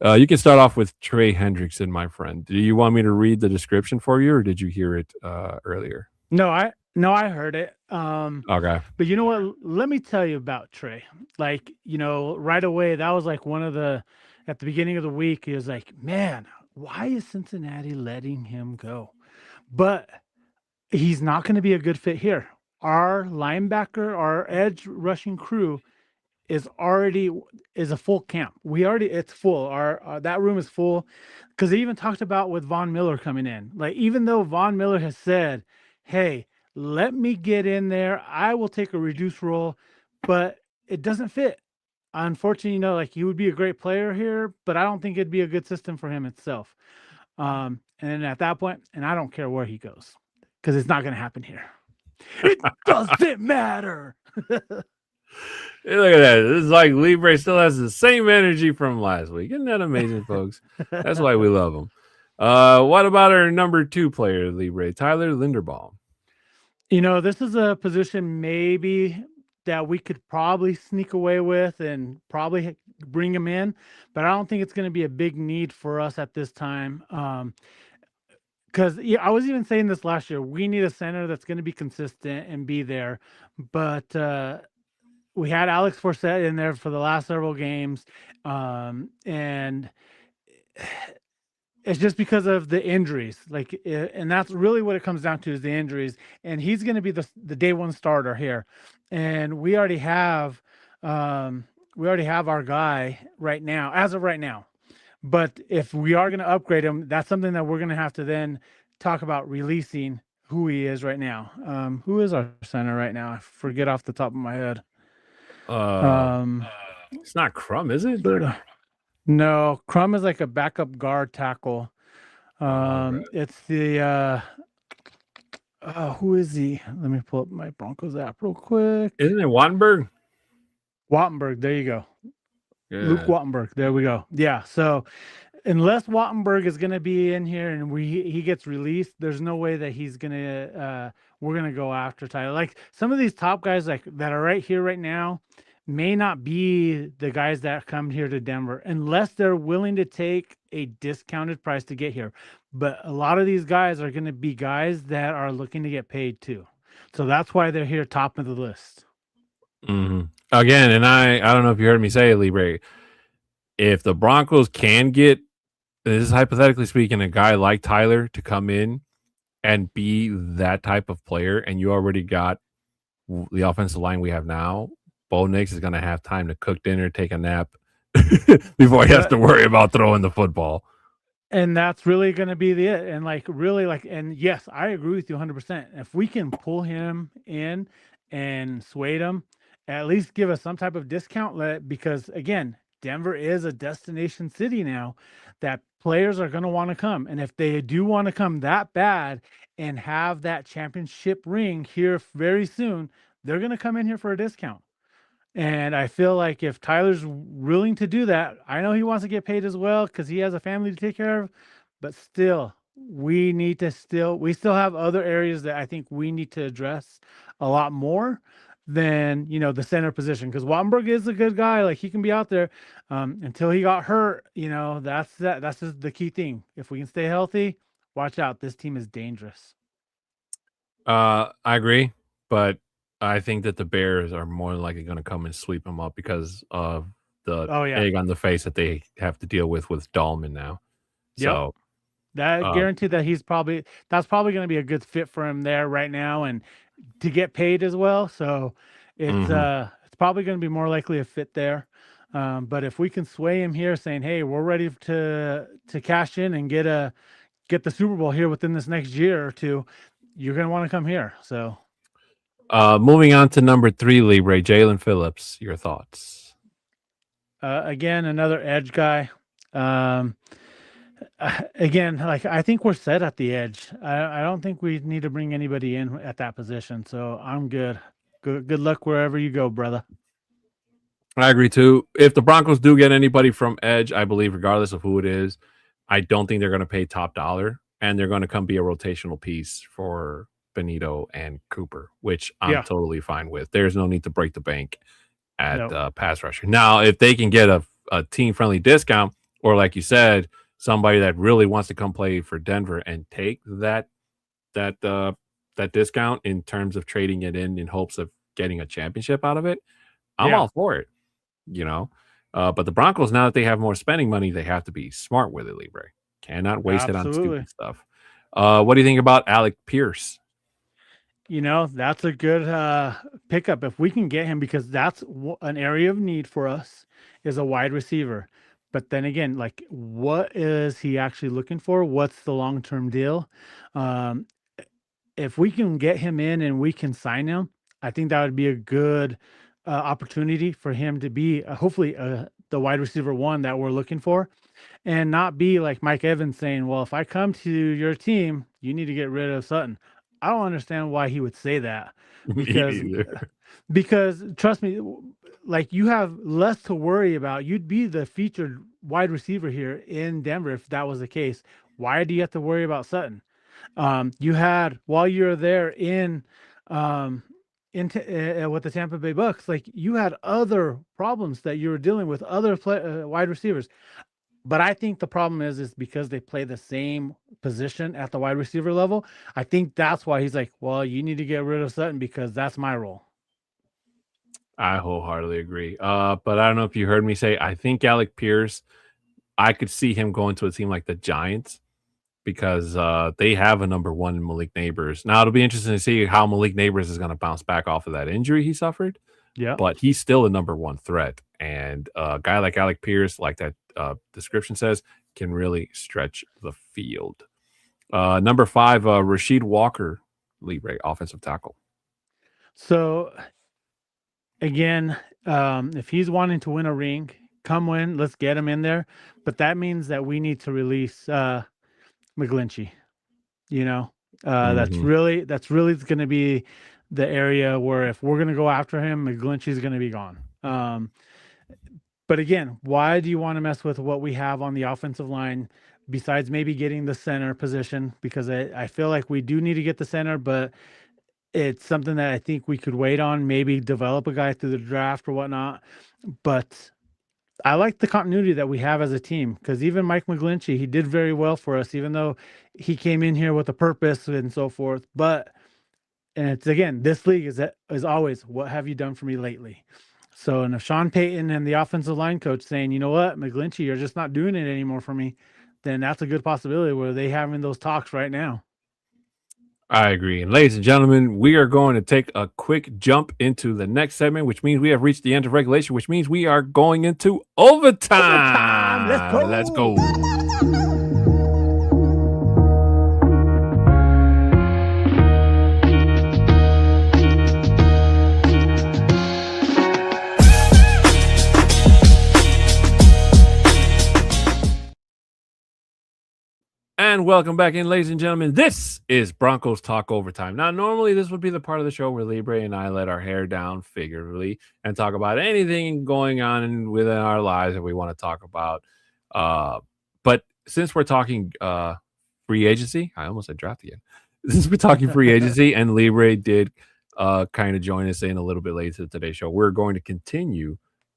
you can start off with Trey Hendrickson, my friend. Do you want me to read the description for you, or did you hear it earlier? No, I heard it. Okay. But you know what? Let me tell you about Trey. Like, right away, that was like one of at the beginning of the week, he was like, man, why is Cincinnati letting him go? But he's not going to be a good fit here. Our linebacker, our edge rushing crew is a full camp. It's full. Our that room is full because they even talked about with Von Miller coming in. Like, even though Von Miller has said, hey, let me get in there, I will take a reduced role, but it doesn't fit. Unfortunately, like, he would be a great player here, but I don't think it'd be a good system for him itself. And at that point, and I don't care where he goes because it's not going to happen here. It doesn't matter. Hey, look at that. This is like Libre still has the same energy from last week. Isn't that amazing, folks? That's why we love him. What about our number 2 player, Libre, Tyler Linderbaum? This is a position maybe that we could probably sneak away with and probably bring him in, but I don't think it's going to be a big need for us at this time. Because I was even saying this last year, we need a center that's going to be consistent and be there. But we had Alex Forsett in there for the last several games, and it's just because of the injuries. Like, and that's really what it comes down to, is the injuries. And he's going to be the day one starter here, and we already have our guy right now, as of right now. But if we are going to upgrade him, that's something that we're going to have to then talk about releasing who he is right now. Who is our center right now? I forget off the top of my head. It's not Crum, is it? No, Crum is like a backup guard tackle. It's the who is he? Let me pull up my Broncos app real quick. Isn't it Wattenberg? Wattenberg, there you go. Yeah. Luke Wattenberg, there we go. Yeah, so unless Wattenberg is going to be in here and he gets released, there's no way that he's going to we're going to go after Tyler. Like, some of these top guys like that are right here right now may not be the guys that come here to Denver unless they're willing to take a discounted price to get here. But a lot of these guys are going to be guys that are looking to get paid too. So that's why they're here top of the list. Mm-hmm. Again, and I don't know if you heard me say it, Libre, if the Broncos can get, this is hypothetically speaking, a guy like Tyler to come in and be that type of player, and you already got the offensive line we have now, Bo Nix is going to have time to cook dinner, take a nap, before he has to worry about throwing the football. And that's really going to be it. And like, really, like, and yes, I agree with you 100%. If we can pull him in and sway him, at least give us some type of discount, because again, Denver is a destination city now that players are going to want to come. And if they do want to come that bad and have that championship ring here very soon, they're going to come in here for a discount. And I feel like if Tyler's willing to do that, I know he wants to get paid as well because he has a family to take care of, but still, we still have other areas that I think we need to address a lot more than, the center position. Because Wattenberg is a good guy. Like, he can be out there until he got hurt. That's just the key thing. If we can stay healthy, watch out. This team is dangerous. I agree, but I think that the Bears are more than likely going to come and sweep them up because of the egg on the face that they have to deal with Dahlman now. Yep. So that guaranteed that that's probably going to be a good fit for him there right now, and to get paid as well. So it's probably going to be more likely a fit there. But if we can sway him here, saying, "Hey, we're ready to cash in and get the Super Bowl here within this next year or two," you're going to want to come here. So. Moving on to number 3, Libre, Jalen Phillips. Your thoughts? Again, another edge guy. Again, like, I think we're set at the edge. I don't think we need to bring anybody in at that position. So I'm good. Good luck wherever you go, brother. I agree too. If the Broncos do get anybody from edge, I believe, regardless of who it is, I don't think they're going to pay top dollar, and they're going to come be a rotational piece for Benito and Cooper, which I'm totally fine with. There's no need to break the bank at pass rusher. Now, if they can get a team-friendly discount, or like you said, somebody that really wants to come play for Denver and take that discount in terms of trading it in hopes of getting a championship out of it, I'm all for it. But the Broncos, now that they have more spending money, they have to be smart with it, Libre. Cannot waste it on stupid stuff. What do you think about Alec Pierce? That's a good pickup if we can get him, because that's an area of need for us, is a wide receiver. But then again, like, what is he actually looking for? What's the long-term deal? If we can get him in and we can sign him, I think that would be a good opportunity for him to be hopefully the wide receiver one that we're looking for, and not be like Mike Evans saying, "Well, if I come to your team, you need to get rid of Sutton." I don't understand why he would say that, because trust me, like, you have less to worry about. You'd be the featured wide receiver here in Denver if that was the case. Why do you have to worry about Sutton? You had, while you're there with the Tampa Bay Bucks, like, you had other problems that you were dealing with, other wide receivers. But I think the problem is because they play the same position at the wide receiver level. I think that's why he's like, "Well, you need to get rid of Sutton because that's my role." I wholeheartedly agree. But I don't know if you heard me say, I think Alec Pierce, I could see him going to a team like the Giants, because they have a number one in Malik Neighbors. Now, it'll be interesting to see how Malik Neighbors is going to bounce back off of that injury he suffered. Yeah. But he's still a number one threat. And a guy like Alec Pierce, like that description says, can really stretch the field. Number 5, Rasheed Walker, Libre, offensive tackle. So, again, if he's wanting to win a ring, come win, let's get him in there. But that means that we need to release McGlinchey. That's really going to be the area where, if we're going to go after him, McGlinchey's going to be gone. But again, why do you want to mess with what we have on the offensive line besides maybe getting the center position? Because I feel like we do need to get the center, but it's something that I think we could wait on, maybe develop a guy through the draft or whatnot. But I like the continuity that we have as a team, because even Mike McGlinchey, he did very well for us, even though he came in here with a purpose and so forth. And it's, again, this league is always, what have you done for me lately? So, and if Sean Payton and the offensive line coach saying, "You know what, McGlinchey, you're just not doing it anymore for me," then that's a good possibility where they having those talks right now. I agree. And ladies and gentlemen, we are going to take a quick jump into the next segment, which means we have reached the end of regulation, which means we are going into Overtime. Let's overtime. Let's go. go. And welcome back in, ladies and gentlemen. This is Broncos Talk Overtime. Now, normally this would be the part of the show where Libre and I let our hair down figuratively and talk about anything going on within our lives that we want to talk about. But since we're talking free agency, I almost said draft again. Since we're talking free agency and Libre did kind of join us in a little bit later to today's show, we're going to continue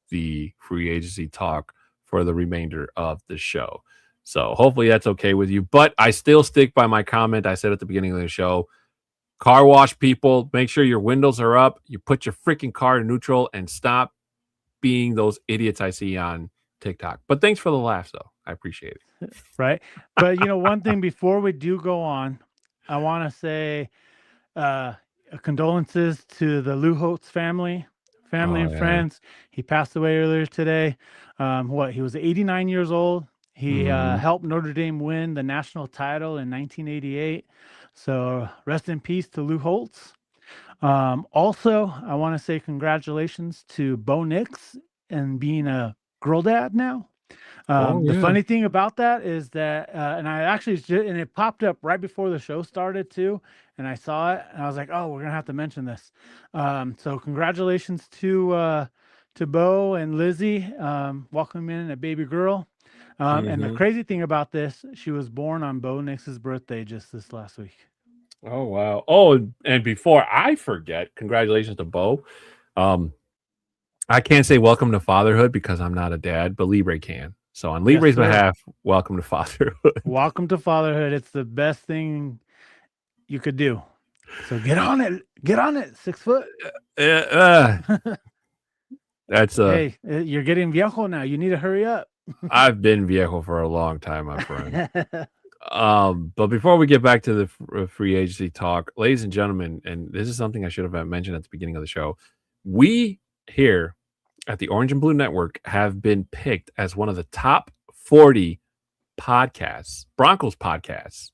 the free agency talk for the remainder of the show. So hopefully that's okay with you. But I still stick by my comment I said at the beginning of the show. Car wash people, make sure your windows are up. You put your freaking car in neutral and stop being those idiots I see on TikTok. But thanks for the laugh, though. I appreciate it. Right. But, one thing before we do go on, I want to say condolences to the Lou Holtz family and friends. He passed away earlier today. He was 89 years old. He helped Notre Dame win the national title in 1988. So rest in peace to Lou Holtz. Also, I want to say congratulations to Bo Nix and being a girl dad now. The funny thing about that is that, and I actually, and it popped up right before the show started too, and I saw it, and I was like, oh, we're gonna have to mention this. So congratulations to Bo and Lizzie, welcoming in a baby girl. And the crazy thing about this, she was born on Bo Nix's birthday just this last week. Oh, wow. Oh, and before I forget, congratulations to Bo. I can't say welcome to fatherhood because I'm not a dad, but Libre can. So on Libre's behalf, welcome to fatherhood. Welcome to fatherhood. It's the best thing you could do. So get on it. Get on it. 6 foot. That's hey, you're getting viejo now. You need to hurry up. I've been viejo for a long time, my friend. But before we get back to the free agency talk, ladies and gentlemen, and this is something I should have mentioned at the beginning of the show, we here at the Orange and Blue Network have been picked as one of the top 40 podcasts, Broncos podcasts.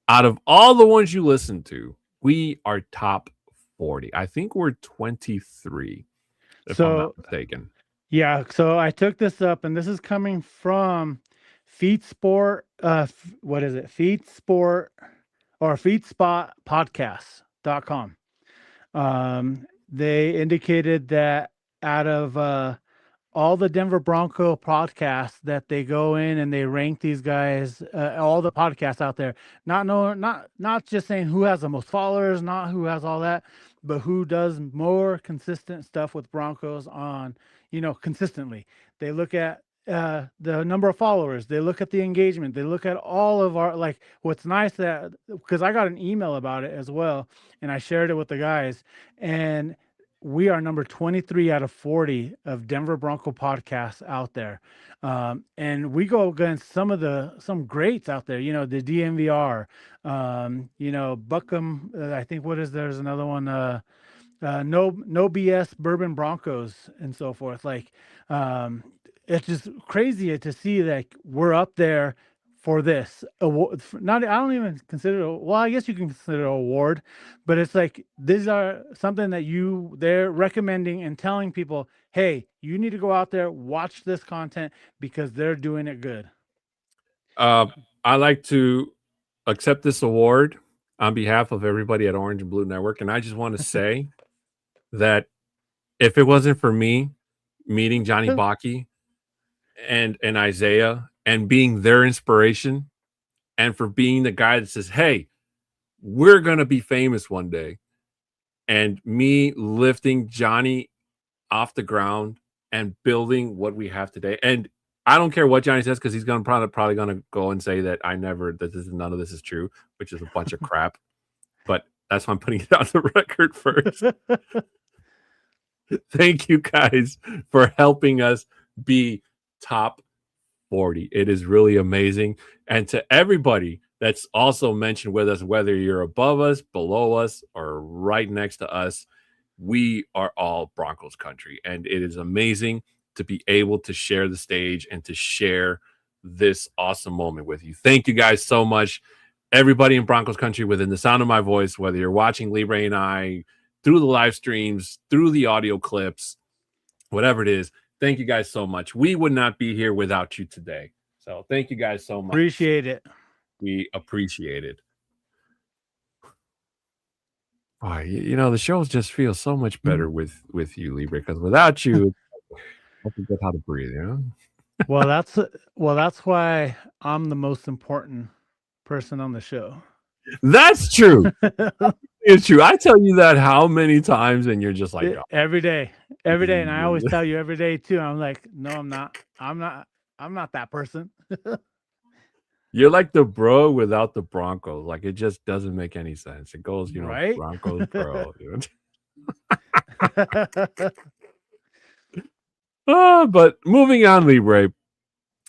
Out of all the ones you listen to, we are top 40. I think we're 23, if I'm not mistaken. Yeah, so I took this up, and this is coming from FeedSport. What is it? FeedSport or FeedSpotPodcast.com. They indicated that out of all the Denver Bronco podcasts, that they go in and they rank these guys, all the podcasts out there. Not just saying who has the most followers, not who has all that, but who does more consistent stuff with Broncos on, consistently. They look at the number of followers, they look at the engagement, they look at all of our, like, what's nice that, because I got an email about it as well, and I shared it with the guys, and we are number 23 out of 40 of Denver Bronco podcasts out there. And we go against some greats out there, the DMVR, Buckham, I think there's another one, no BS Bourbon Broncos and so forth. Like, it's just crazy to see that we're up there for this award. I don't even consider it, well, I guess you can consider it an award, but it's like, these are something that they're recommending and telling people, hey, you need to go out there, watch this content because they're doing it good. I like to accept this award on behalf of everybody at Orange and Blue Network. And I just want to say that if it wasn't for me meeting Johnny Bakke and Isaiah and being their inspiration, and for being the guy that says, hey, we're going to be famous one day, and me lifting Johnny off the ground and building what we have today. And I don't care what Johnny says, because he's going to probably going to go and say that none of this is true, which is a bunch of crap. But that's why I'm putting it on the record first. Thank you guys for helping us be top 40. It is really amazing. And to everybody that's also mentioned with us, whether you're above us, below us, or right next to us. We are all Broncos country. And it is amazing to be able to share the stage and to share this awesome moment with you. Thank you guys so much. Everybody in Broncos country within the sound of my voice, whether you're watching Libre and I through the live streams, through the audio clips, whatever it is, thank you guys so much. We would not be here without you today. So thank you guys so much. Appreciate it. We appreciate it. Oh, you know, the shows just feel so much better with you, Libre, because without you, I forget how to breathe, you know? Well, that's why I'm the most important person on the show. That's true. It's true. I tell you that how many times, and you're just like, oh. Every day, and I always tell you every day too. I'm like, no, I'm not that person. You're like the bro without the Broncos. Like, it just doesn't make any sense. It goes, you know, right? Broncos bro. But moving on, Libre.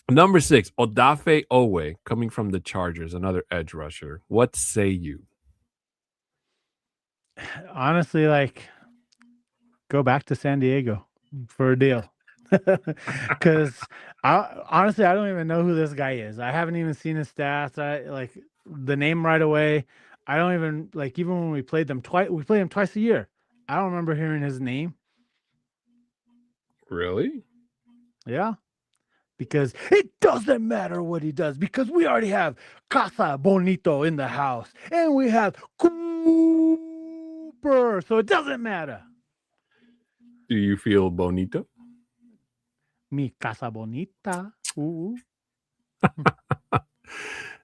Number 6, Odafe Owe, coming from the Chargers, another edge rusher. What say you? Honestly, like, go back to San Diego for a deal. Because I don't even know who this guy is. I haven't even seen his stats. I like the name right away. I don't even like, even when we played him twice a year. I don't remember hearing his name. Really? Yeah. Because it doesn't matter what he does, because we already have Casa Bonito in the house and we have Cooper, so it doesn't matter. Do you feel bonito? Mi casa bonita. Ooh.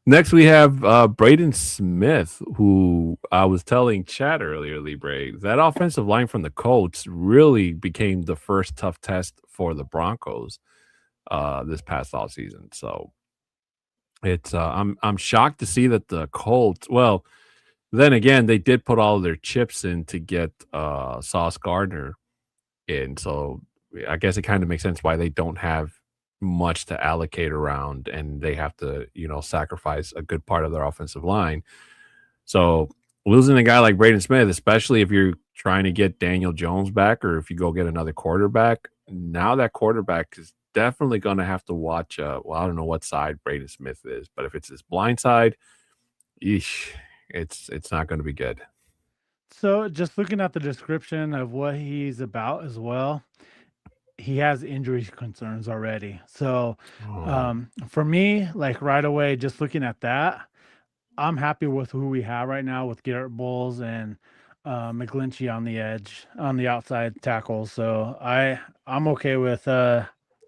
Next, we have Braden Smith, who I was telling Chad earlier, Libre, that offensive line from the Colts really became the first tough test for the Broncos this past offseason. So it's I'm shocked to see that the Colts, well, then again, they did put all of their chips in to get Sauce Gardner in. So I guess it kind of makes sense why they don't have much to allocate around, and they have to, you know, sacrifice a good part of their offensive line. So losing a guy like Braden Smith, especially if you're trying to get Daniel Jones back, or if you go get another quarterback, now that quarterback is definitely going to have to watch. Well, I don't know what side Braden Smith is, but if it's his blind side, it's not going to be good. So just looking at the description of what he's about as well, he has injury concerns already. So for me, like right away, just looking at that, I'm happy with who we have right now with Garrett Bowles and McGlinchey on the edge, on the outside tackle. So I'm okay with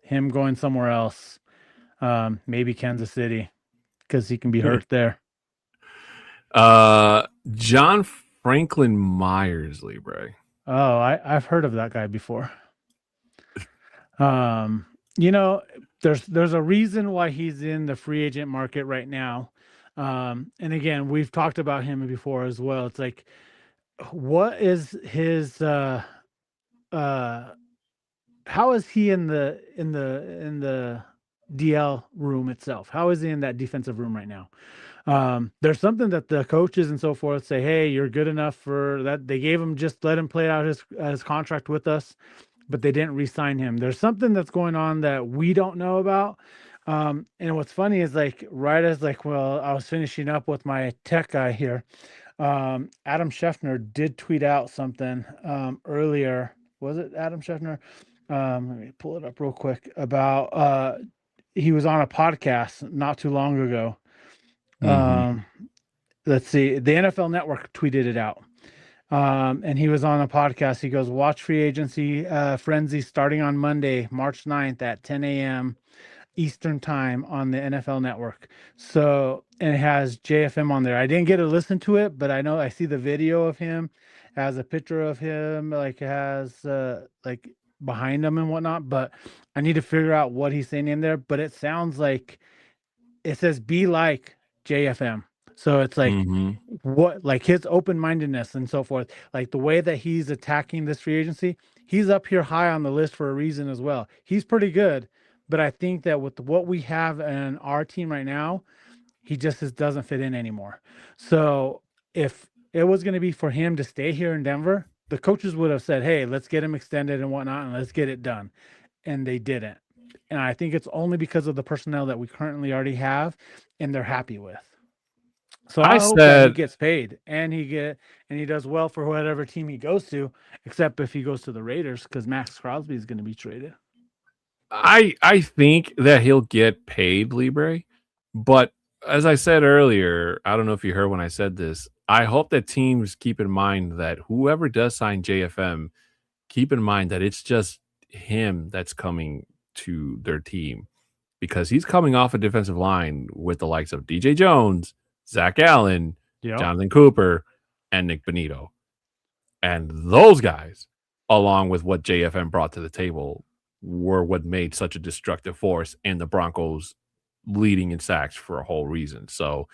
him going somewhere else, maybe Kansas City, because he can be hurt there. John Franklin Myers, Libre. Oh, I've heard of that guy before. You know, there's a reason why he's in the free agent market right now. And again, we've talked about him before as well. It's like, what is his how is he in the DL room itself? How is he in that defensive room right now? There's something that the coaches and so forth say, hey, you're good enough for that. They gave him, just let him play out his contract with us, but they didn't re-sign him. There's something that's going on that we don't know about. And what's funny is, like, right as well, I was finishing up with my tech guy here. Adam Scheffner did tweet out something earlier. Was it Adam Scheffner? Let me pull it up real quick. About he was on a podcast not too long ago. Let's see. The NFL Network tweeted it out. And he was on a podcast. He goes, watch free agency frenzy starting on Monday, March 9th at 10 a.m. Eastern time on the NFL Network. So, and it has JFM on there. I didn't get to listen to it, but I know I see the video of him. It has a picture of him, like it has like behind him and whatnot. But I need to figure out what he's saying in there. But it sounds like it says be like JFM. So it's like what, like his open-mindedness and so forth, like the way that he's attacking this free agency, he's up here high on the list for a reason as well. He's pretty good, but I think that with what we have in our team right now, He just doesn't fit in anymore. So if it was going to be for him to stay here in Denver, the coaches would have said, "Hey, let's get him extended and whatnot, and let's get it done." And they didn't. And I think it's only because of the personnel that we currently already have, and they're happy with. So I I hope that he said gets paid and he does well for whatever team he goes to, except if he goes to the Raiders, because Max Crosby is going to be traded. I think that he'll get paid, Libre, but as I said earlier, I don't know if you heard when I said this. I hope that teams keep in mind that whoever does sign JFM, keep in mind that it's just him that's coming to their team because he's coming off a defensive line with the likes of DJ Jones, Zach Allen, Yeah. Jonathan Cooper, and Nick Benito. And those guys, along with what JFM brought to the table, were what made such a destructive force in the Broncos leading in sacks for a whole reason. So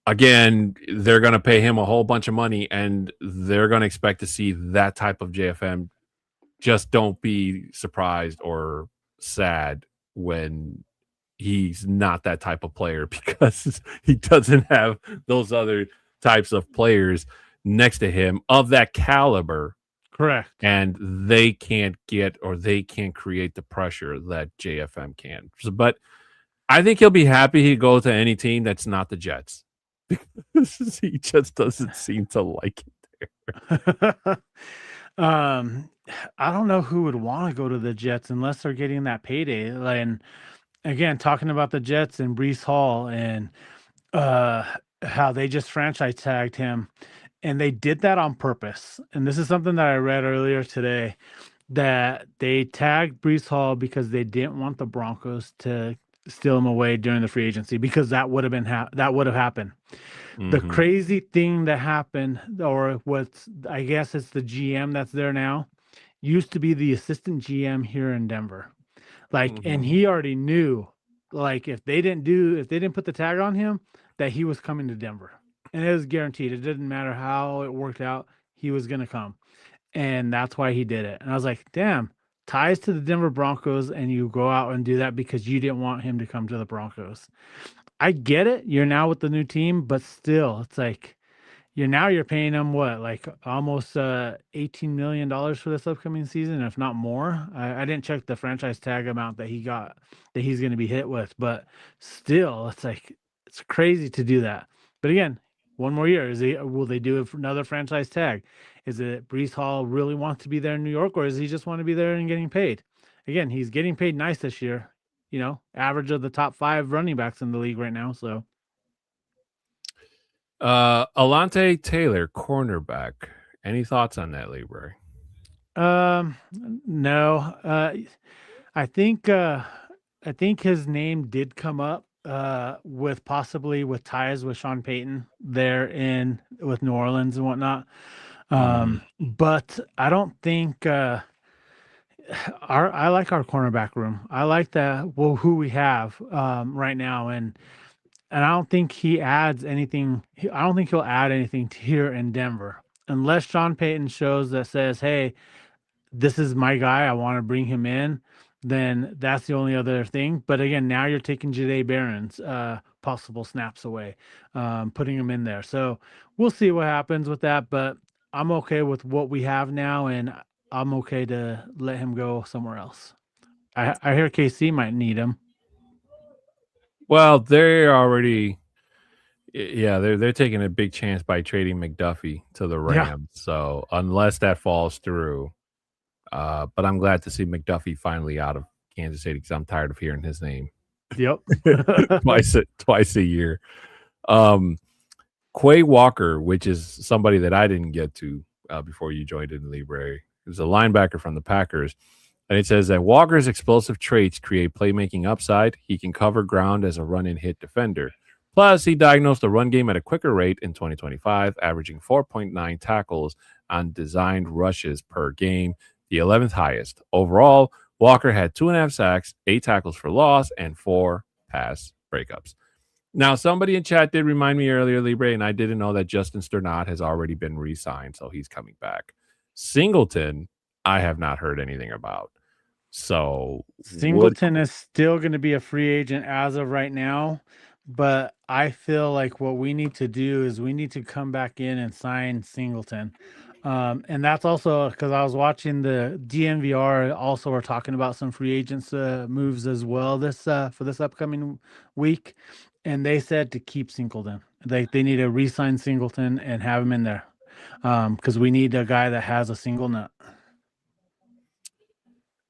again, they're going to pay him a whole bunch of money and they're going to expect to see that type of JFM. Just don't be surprised or sad when he's not that type of player because he doesn't have those other types of players next to him of that caliber. Correct. And they can't get or they can't create the pressure that JFM can. So, but I think he'll be happy he goes to any team that's not the Jets because he just doesn't seem to like it there. I don't know who would want to go to the Jets unless they're getting that payday. And again, talking about the Jets and Breece Hall and how they just franchise tagged him. And they did that on purpose. And this is something that I read earlier today, that they tagged Breece Hall because they didn't want the Broncos to steal him away during the free agency, because that would have been that would have happened. Mm-hmm. The crazy thing that happened, or what's, I guess it's the GM that's there now, used to be the assistant GM here in Denver. Like, and he already knew, like, if they didn't put the tag on him, that he was coming to Denver. And it was guaranteed. It didn't matter how it worked out. He was going to come. And that's why he did it. And I was like, damn, ties to the Denver Broncos, and you go out and do that because you didn't want him to come to the Broncos. I get it. You're now with the new team, but still, it's like you're paying him what, like almost $18 million for this upcoming season, if not more. I didn't check the franchise tag amount that he got, that he's going to be hit with, but still, it's like, it's crazy to do that. But again, one more year. Will they do another franchise tag? Is it Breece Hall really wants to be there in New York, or does he just want to be there and getting paid? Again, he's getting paid nice this year. You know, average of the top 5 running backs in the league right now. So, Alante Taylor, cornerback. Any thoughts on that, Libre? No. I think his name did come up with possibly with ties with Sean Payton there with New Orleans and whatnot. But I don't think I like our cornerback room. I like who we have right now, and I don't think he adds anything. I don't think he'll add anything here in Denver unless Sean Payton shows that says, "Hey, this is my guy. I want to bring him in." Then that's the only other thing. But again, now you're taking Jahdae Barron's possible snaps away, putting him in there. So we'll see what happens with that. But I'm okay with what we have now, and I'm okay to let him go somewhere else. I hear KC might need him. Well, they're already, they're taking a big chance by trading McDuffie to the Rams. Yeah. So unless that falls through. But I'm glad to see McDuffie finally out of Kansas City because I'm tired of hearing his name. Yep. twice a year. Quay Walker, which is somebody that I didn't get to before you joined in Libre, is a linebacker from the Packers. And it says that Walker's explosive traits create playmaking upside. He can cover ground as a run-and-hit defender. Plus, he diagnosed the run game at a quicker rate in 2025, averaging 4.9 tackles on designed rushes per game, the 11th highest. Overall, Walker had 2.5 sacks, 8 tackles for loss, and 4 pass breakups. Now, somebody in chat did remind me earlier, Libre, and I didn't know that Justin Sternat has already been re-signed, so he's coming back. Singleton, I have not heard anything about. So Singleton is still going to be a free agent as of right now, but I feel like what we need to do is we need to come back in and sign Singleton. And that's also because I was watching the DNVR. Also, we're talking about some free agents moves as well this for this upcoming week, and they said to keep Singleton. They need to re-sign Singleton and have him in there because we need a guy that has a single nut.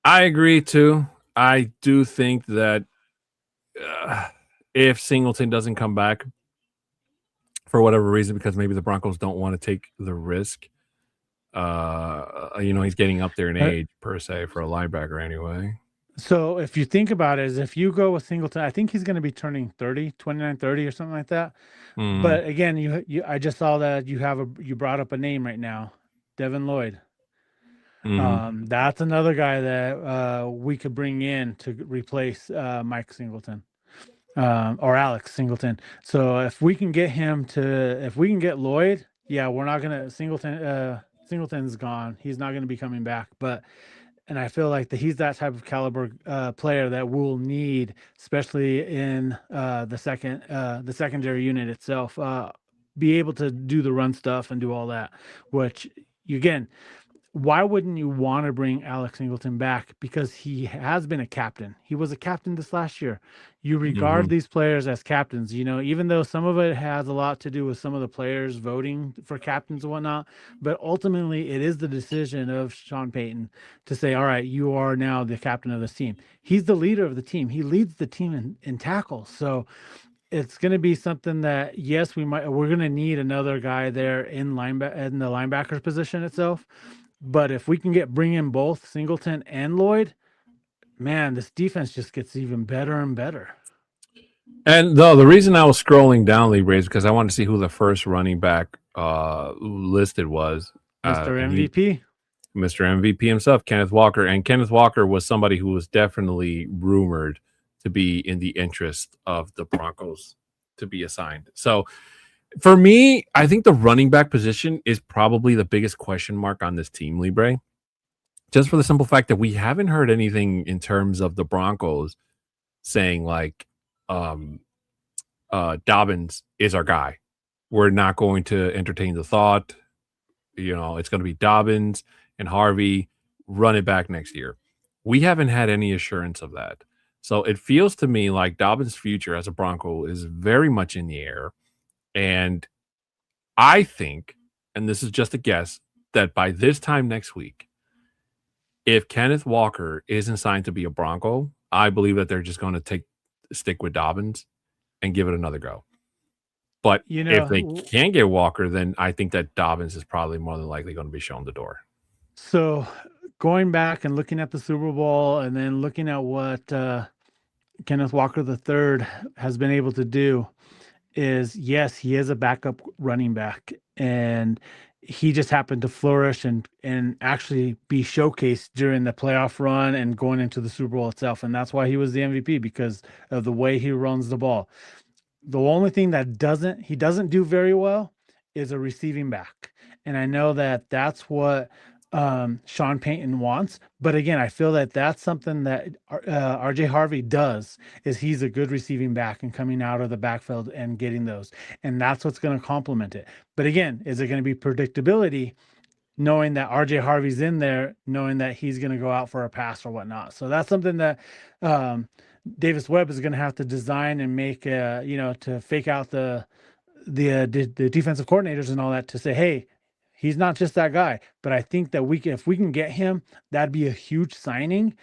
I agree too. I do think that if Singleton doesn't come back for whatever reason, because maybe the Broncos don't want to take the risk, he's getting up there in age per se for a linebacker anyway. So if you think about it, is if you go with Singleton, I think he's going to be turning 30, 29, 30 or something like that. But again, I just saw that you brought up a name right now, Devin Lloyd. That's another guy that we could bring in to replace Mike Singleton or Alex Singleton. So if we can get if we can get Lloyd, yeah, we're not gonna Singleton's gone. He's not gonna be coming back. And I feel like he's that type of caliber player that we'll need, especially in the secondary unit itself. Be able to do the run stuff and do all that, which again, why wouldn't you want to bring Alex Singleton back? Because he has been a captain. He was a captain this last year. You regard these players as captains, even though some of it has a lot to do with some of the players voting for captains and whatnot. But ultimately, it is the decision of Sean Payton to say, all right, you are now the captain of this team. He's the leader of the team. He leads the team in tackles. So it's going to be something that, yes, we're going to need another guy there in the linebacker position itself. But if we can bring in both Singleton and Lloyd, man, this defense just gets even better and better. And the reason I was scrolling down, Lee Ray, is because I wanted to see who the first running back listed was. Mr. MVP. Mr. MVP himself, Kenneth Walker. And Kenneth Walker was somebody who was definitely rumored to be in the interest of the Broncos to be assigned. So for me, I think the running back position is probably the biggest question mark on this team, Libre. Just for the simple fact that we haven't heard anything in terms of the Broncos saying like Dobbins is our guy. We're not going to entertain the thought. It's going to be Dobbins and Harvey, run it back next year. We haven't had any assurance of that. So it feels to me like Dobbins' future as a Bronco is very much in the air. And I think, and this is just a guess, that by this time next week, if Kenneth Walker isn't signed to be a Bronco, I believe that they're just going to stick with Dobbins and give it another go. But if they can't get Walker, then I think that Dobbins is probably more than likely going to be shown the door. So going back and looking at the Super Bowl and then looking at what Kenneth Walker III has been able to do, is yes, he is a backup running back, and he just happened to flourish and actually be showcased during the playoff run and going into the Super Bowl itself. And that's why he was the MVP, because of the way he runs the ball. The only thing that he doesn't do very well is a receiving back. And I know that that's what Sean Payton wants. But again, I feel that that's something that RJ Harvey does, is he's a good receiving back and coming out of the backfield and getting those. And that's what's going to complement it. But again, is it going to be predictability, knowing that RJ Harvey's in there, knowing that he's going to go out for a pass or whatnot? So that's something that Davis Webb is going to have to design and make, to fake out the defensive coordinators and all that, to say, hey, he's not just that guy. But I think that if we can get him, that'd be a huge signing,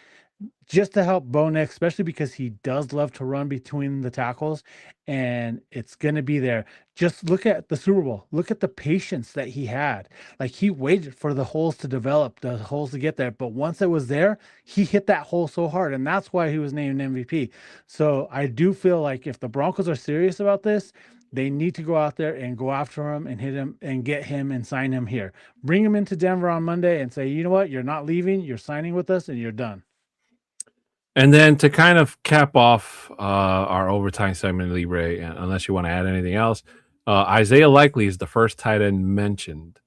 just to help Bo Nix, especially because he does love to run between the tackles, and it's going to be there. Just look at the Super Bowl. Look at the patience that he had. Like, he waited for the holes to develop, the holes to get there. But once it was there, he hit that hole so hard, and that's why he was named MVP. So I do feel like if the Broncos are serious about this, they need to go out there and go after him and hit him and get him and sign him here. Bring him into Denver on Monday and say, you know what? You're not leaving. You're signing with us, and you're done. And then to kind of cap off our overtime segment, Libre, unless you want to add anything else, Isaiah Likely is the first tight end mentioned.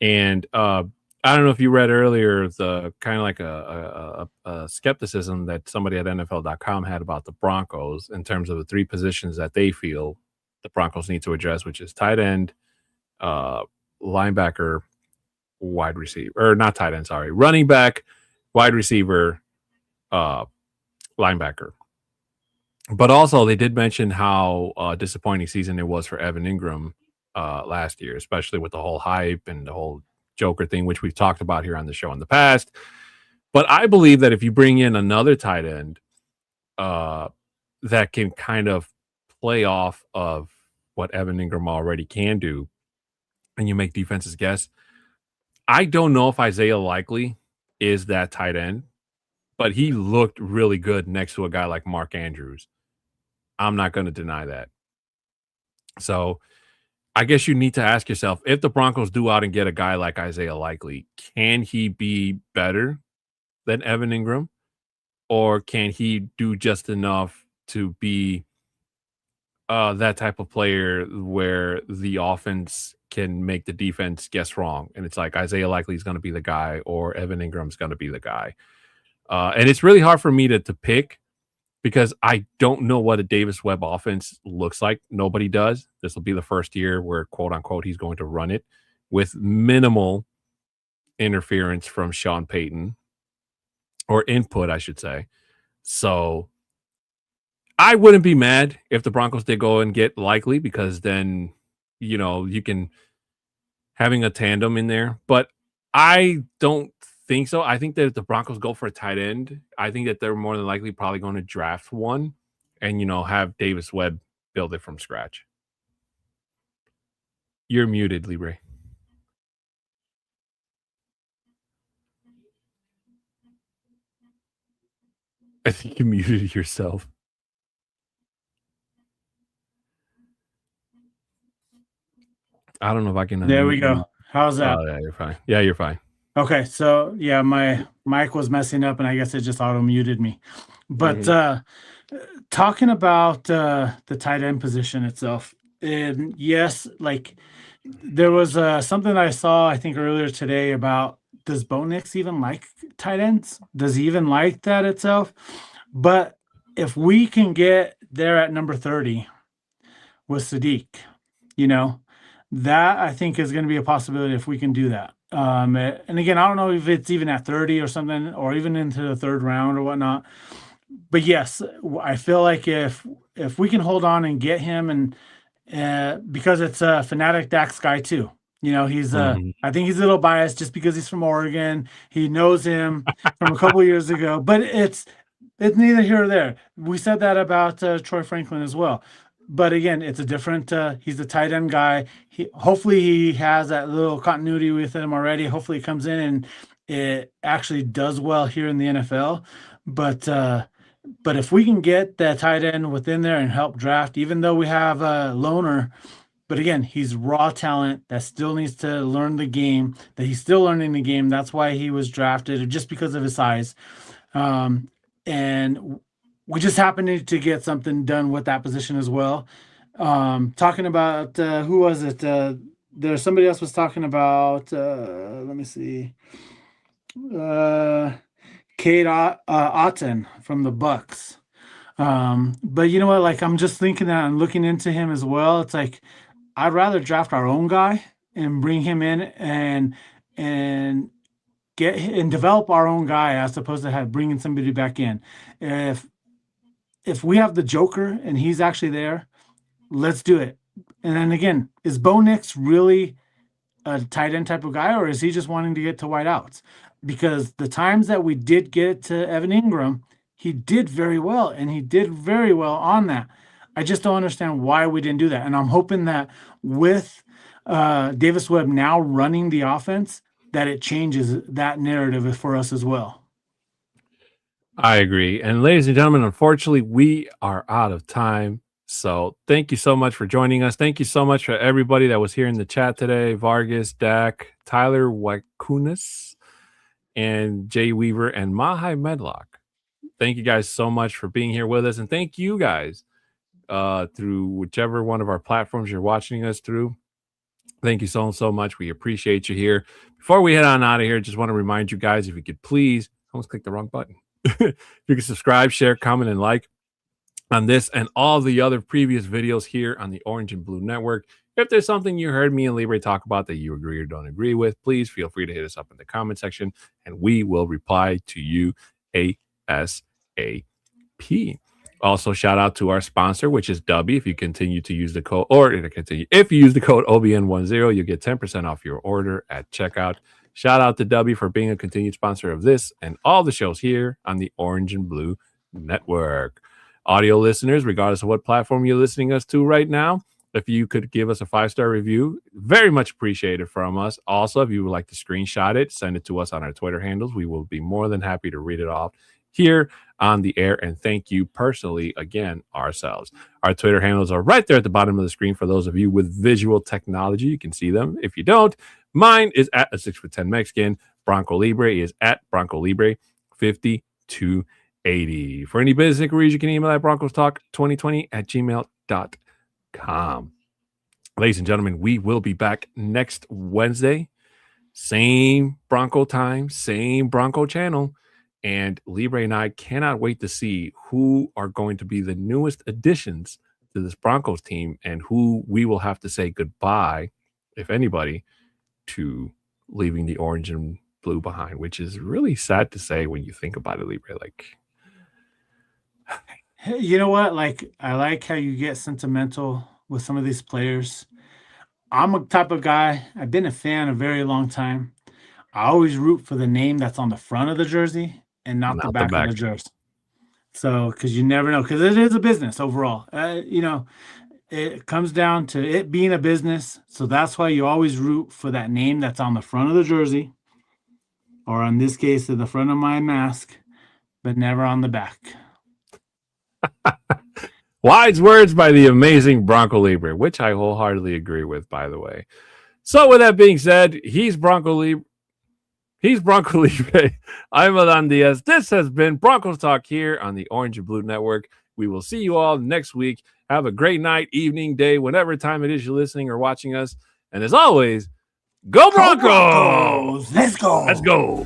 And I I don't know if you read earlier the kind of like a skepticism that somebody at NFL.com had about the Broncos in terms of the three positions that they feel the Broncos need to address, which is tight end, uh, linebacker, wide receiver, or not tight end, sorry, running back, wide receiver, uh, linebacker. But also, they did mention how disappointing season it was for Evan Ingram last year, especially with the whole hype and the whole Joker thing, which we've talked about here on the show in the past. But I believe that if you bring in another tight end that can kind of play off of what Evan Ingram already can do, and you make defenses guess, I don't know if Isaiah Likely is that tight end, but he looked really good next to a guy like Mark Andrews. I'm not going to deny that. So I guess you need to ask yourself, if the Broncos do out and get a guy like Isaiah Likely, can he be better than Evan Ingram? Or can he do just enough to be that type of player where the offense can make the defense guess wrong? And it's like Isaiah Likely is going to be the guy or Evan Ingram's going to be the guy. And it's really hard for me to pick because I don't know what a Davis Webb offense looks like. Nobody does. This will be the first year where, quote unquote, he's going to run it with minimal interference from Sean Payton, or input, I should say. So I wouldn't be mad if the Broncos did go and get Likely, because then, you can having a tandem in there. But I don't think so. I think that if the Broncos go for a tight end, I think that they're more than likely probably going to draft one and, have Davis Webb build it from scratch. You're muted, Libre. I think you muted yourself. I don't know if I can. There we go. How's that? Oh, yeah, you're fine. Yeah, you're fine. Okay, so yeah, my mic was messing up, and I guess it just auto muted me. But talking about the tight end position itself, and yes, like there was something I saw I think earlier today about, does Bo Nix even like tight ends? Does he even like that itself? But if we can get there at number 30 with Sadiq, that I think is going to be a possibility if we can do that. And again, I don't know if it's even at 30 or something, or even into the third round or whatnot. But yes, I feel like if we can hold on and get him, and because it's a fanatic Dax guy too. He's I think he's a little biased just because he's from Oregon. He knows him from a couple years ago, but it's neither here or there. We said that about Troy Franklin as well. But again, it's a different. He's the tight end guy. Hopefully he has that little continuity with him already. Hopefully he comes in and it actually does well here in the NFL. But if we can get that tight end within there and help draft, even though we have a loner, but again, he's raw talent that still needs to learn the game. That he's still learning the game. That's why he was drafted, just because of his size. And we just happened to get something done with that position as well. Talking about who was it? There's somebody else was talking about. Let me see. Kate Otten from the Bucks. But you know what? Like, I'm just thinking that I'm looking into him as well. It's like I'd rather draft our own guy and bring him in and get and develop our own guy as opposed to bringing somebody back in. If we have the Joker and he's actually there, let's do it. And then again, is Bo Nix really a tight end type of guy, or is he just wanting to get to wideouts? Because the times that we did get it to Evan Ingram, he did very well, and he did very well on that. I just don't understand why we didn't do that. And I'm hoping that with Davis Webb now running the offense, that it changes that narrative for us as well. I agree. And ladies and gentlemen, unfortunately, we are out of time. So thank you so much for joining us. Thank you so much for everybody that was here in the chat today. Vargas, Dak, Tyler Wakunis, and Jay Weaver, and Mahai Medlock. Thank you guys so much for being here with us. And thank you guys through whichever one of our platforms you're watching us through. Thank you so much. We appreciate you here. Before we head on out of here, just want to remind you guys, if you could please, I almost clicked the wrong button. If you can subscribe, share, comment, and like on this and all the other previous videos here on the Orange and Blue Network. If there's something you heard me and Libre talk about that you agree or don't agree with, please feel free to hit us up in the comment section and we will reply to you ASAP. Also, shout out to our sponsor, which is Dubby. If you continue to use the code, if you use the code OBN10, you'll get 10% off your order at checkout. Shout out to Dubby for being a continued sponsor of this and all the shows here on the Orange and Blue Network. Audio listeners, regardless of what platform you're listening us to right now, if you could give us a 5-star review, very much appreciated from us. Also, if you would like to screenshot it, send it to us on our Twitter handles. We will be more than happy to read it off here on the air and thank you personally again ourselves. Our Twitter handles are right there at the bottom of the screen for those of you with visual technology. You can see them. If you don't, mine is at a 6'10" Mexican. Bronco Libre is at Bronco Libre 5280. For any business inquiries, you can email at broncostalk2020@gmail.com. Ladies and gentlemen, we will be back next Wednesday. Same Bronco time, same Bronco channel. And Libre and I cannot wait to see who are going to be the newest additions to this Broncos team and who we will have to say goodbye, if anybody, to leaving the orange and blue behind, which is really sad to say when you think about it, Libre. Like, you know what? Like, I like how you get sentimental with some of these players. I'm a type of guy, I've been a fan a very long time. I always root for the name that's on the front of the jersey and not the back of the jersey. So, because you never know, because it is a business overall. It comes down to it being a business. So that's why you always root for that name that's on the front of the jersey, or in this case, at the front of my mask, but never on the back. Wise words by the amazing Bronco Libre, which I wholeheartedly agree with, by the way. So with that being said, he's Bronco Libre. I'm Alan Diaz. This has been Broncos Talk here on the Orange and Blue Network. We will see you all next week. Have a great night, evening, day, whatever time it is you're listening or watching us. And as always, go Broncos! Let's go! Let's go!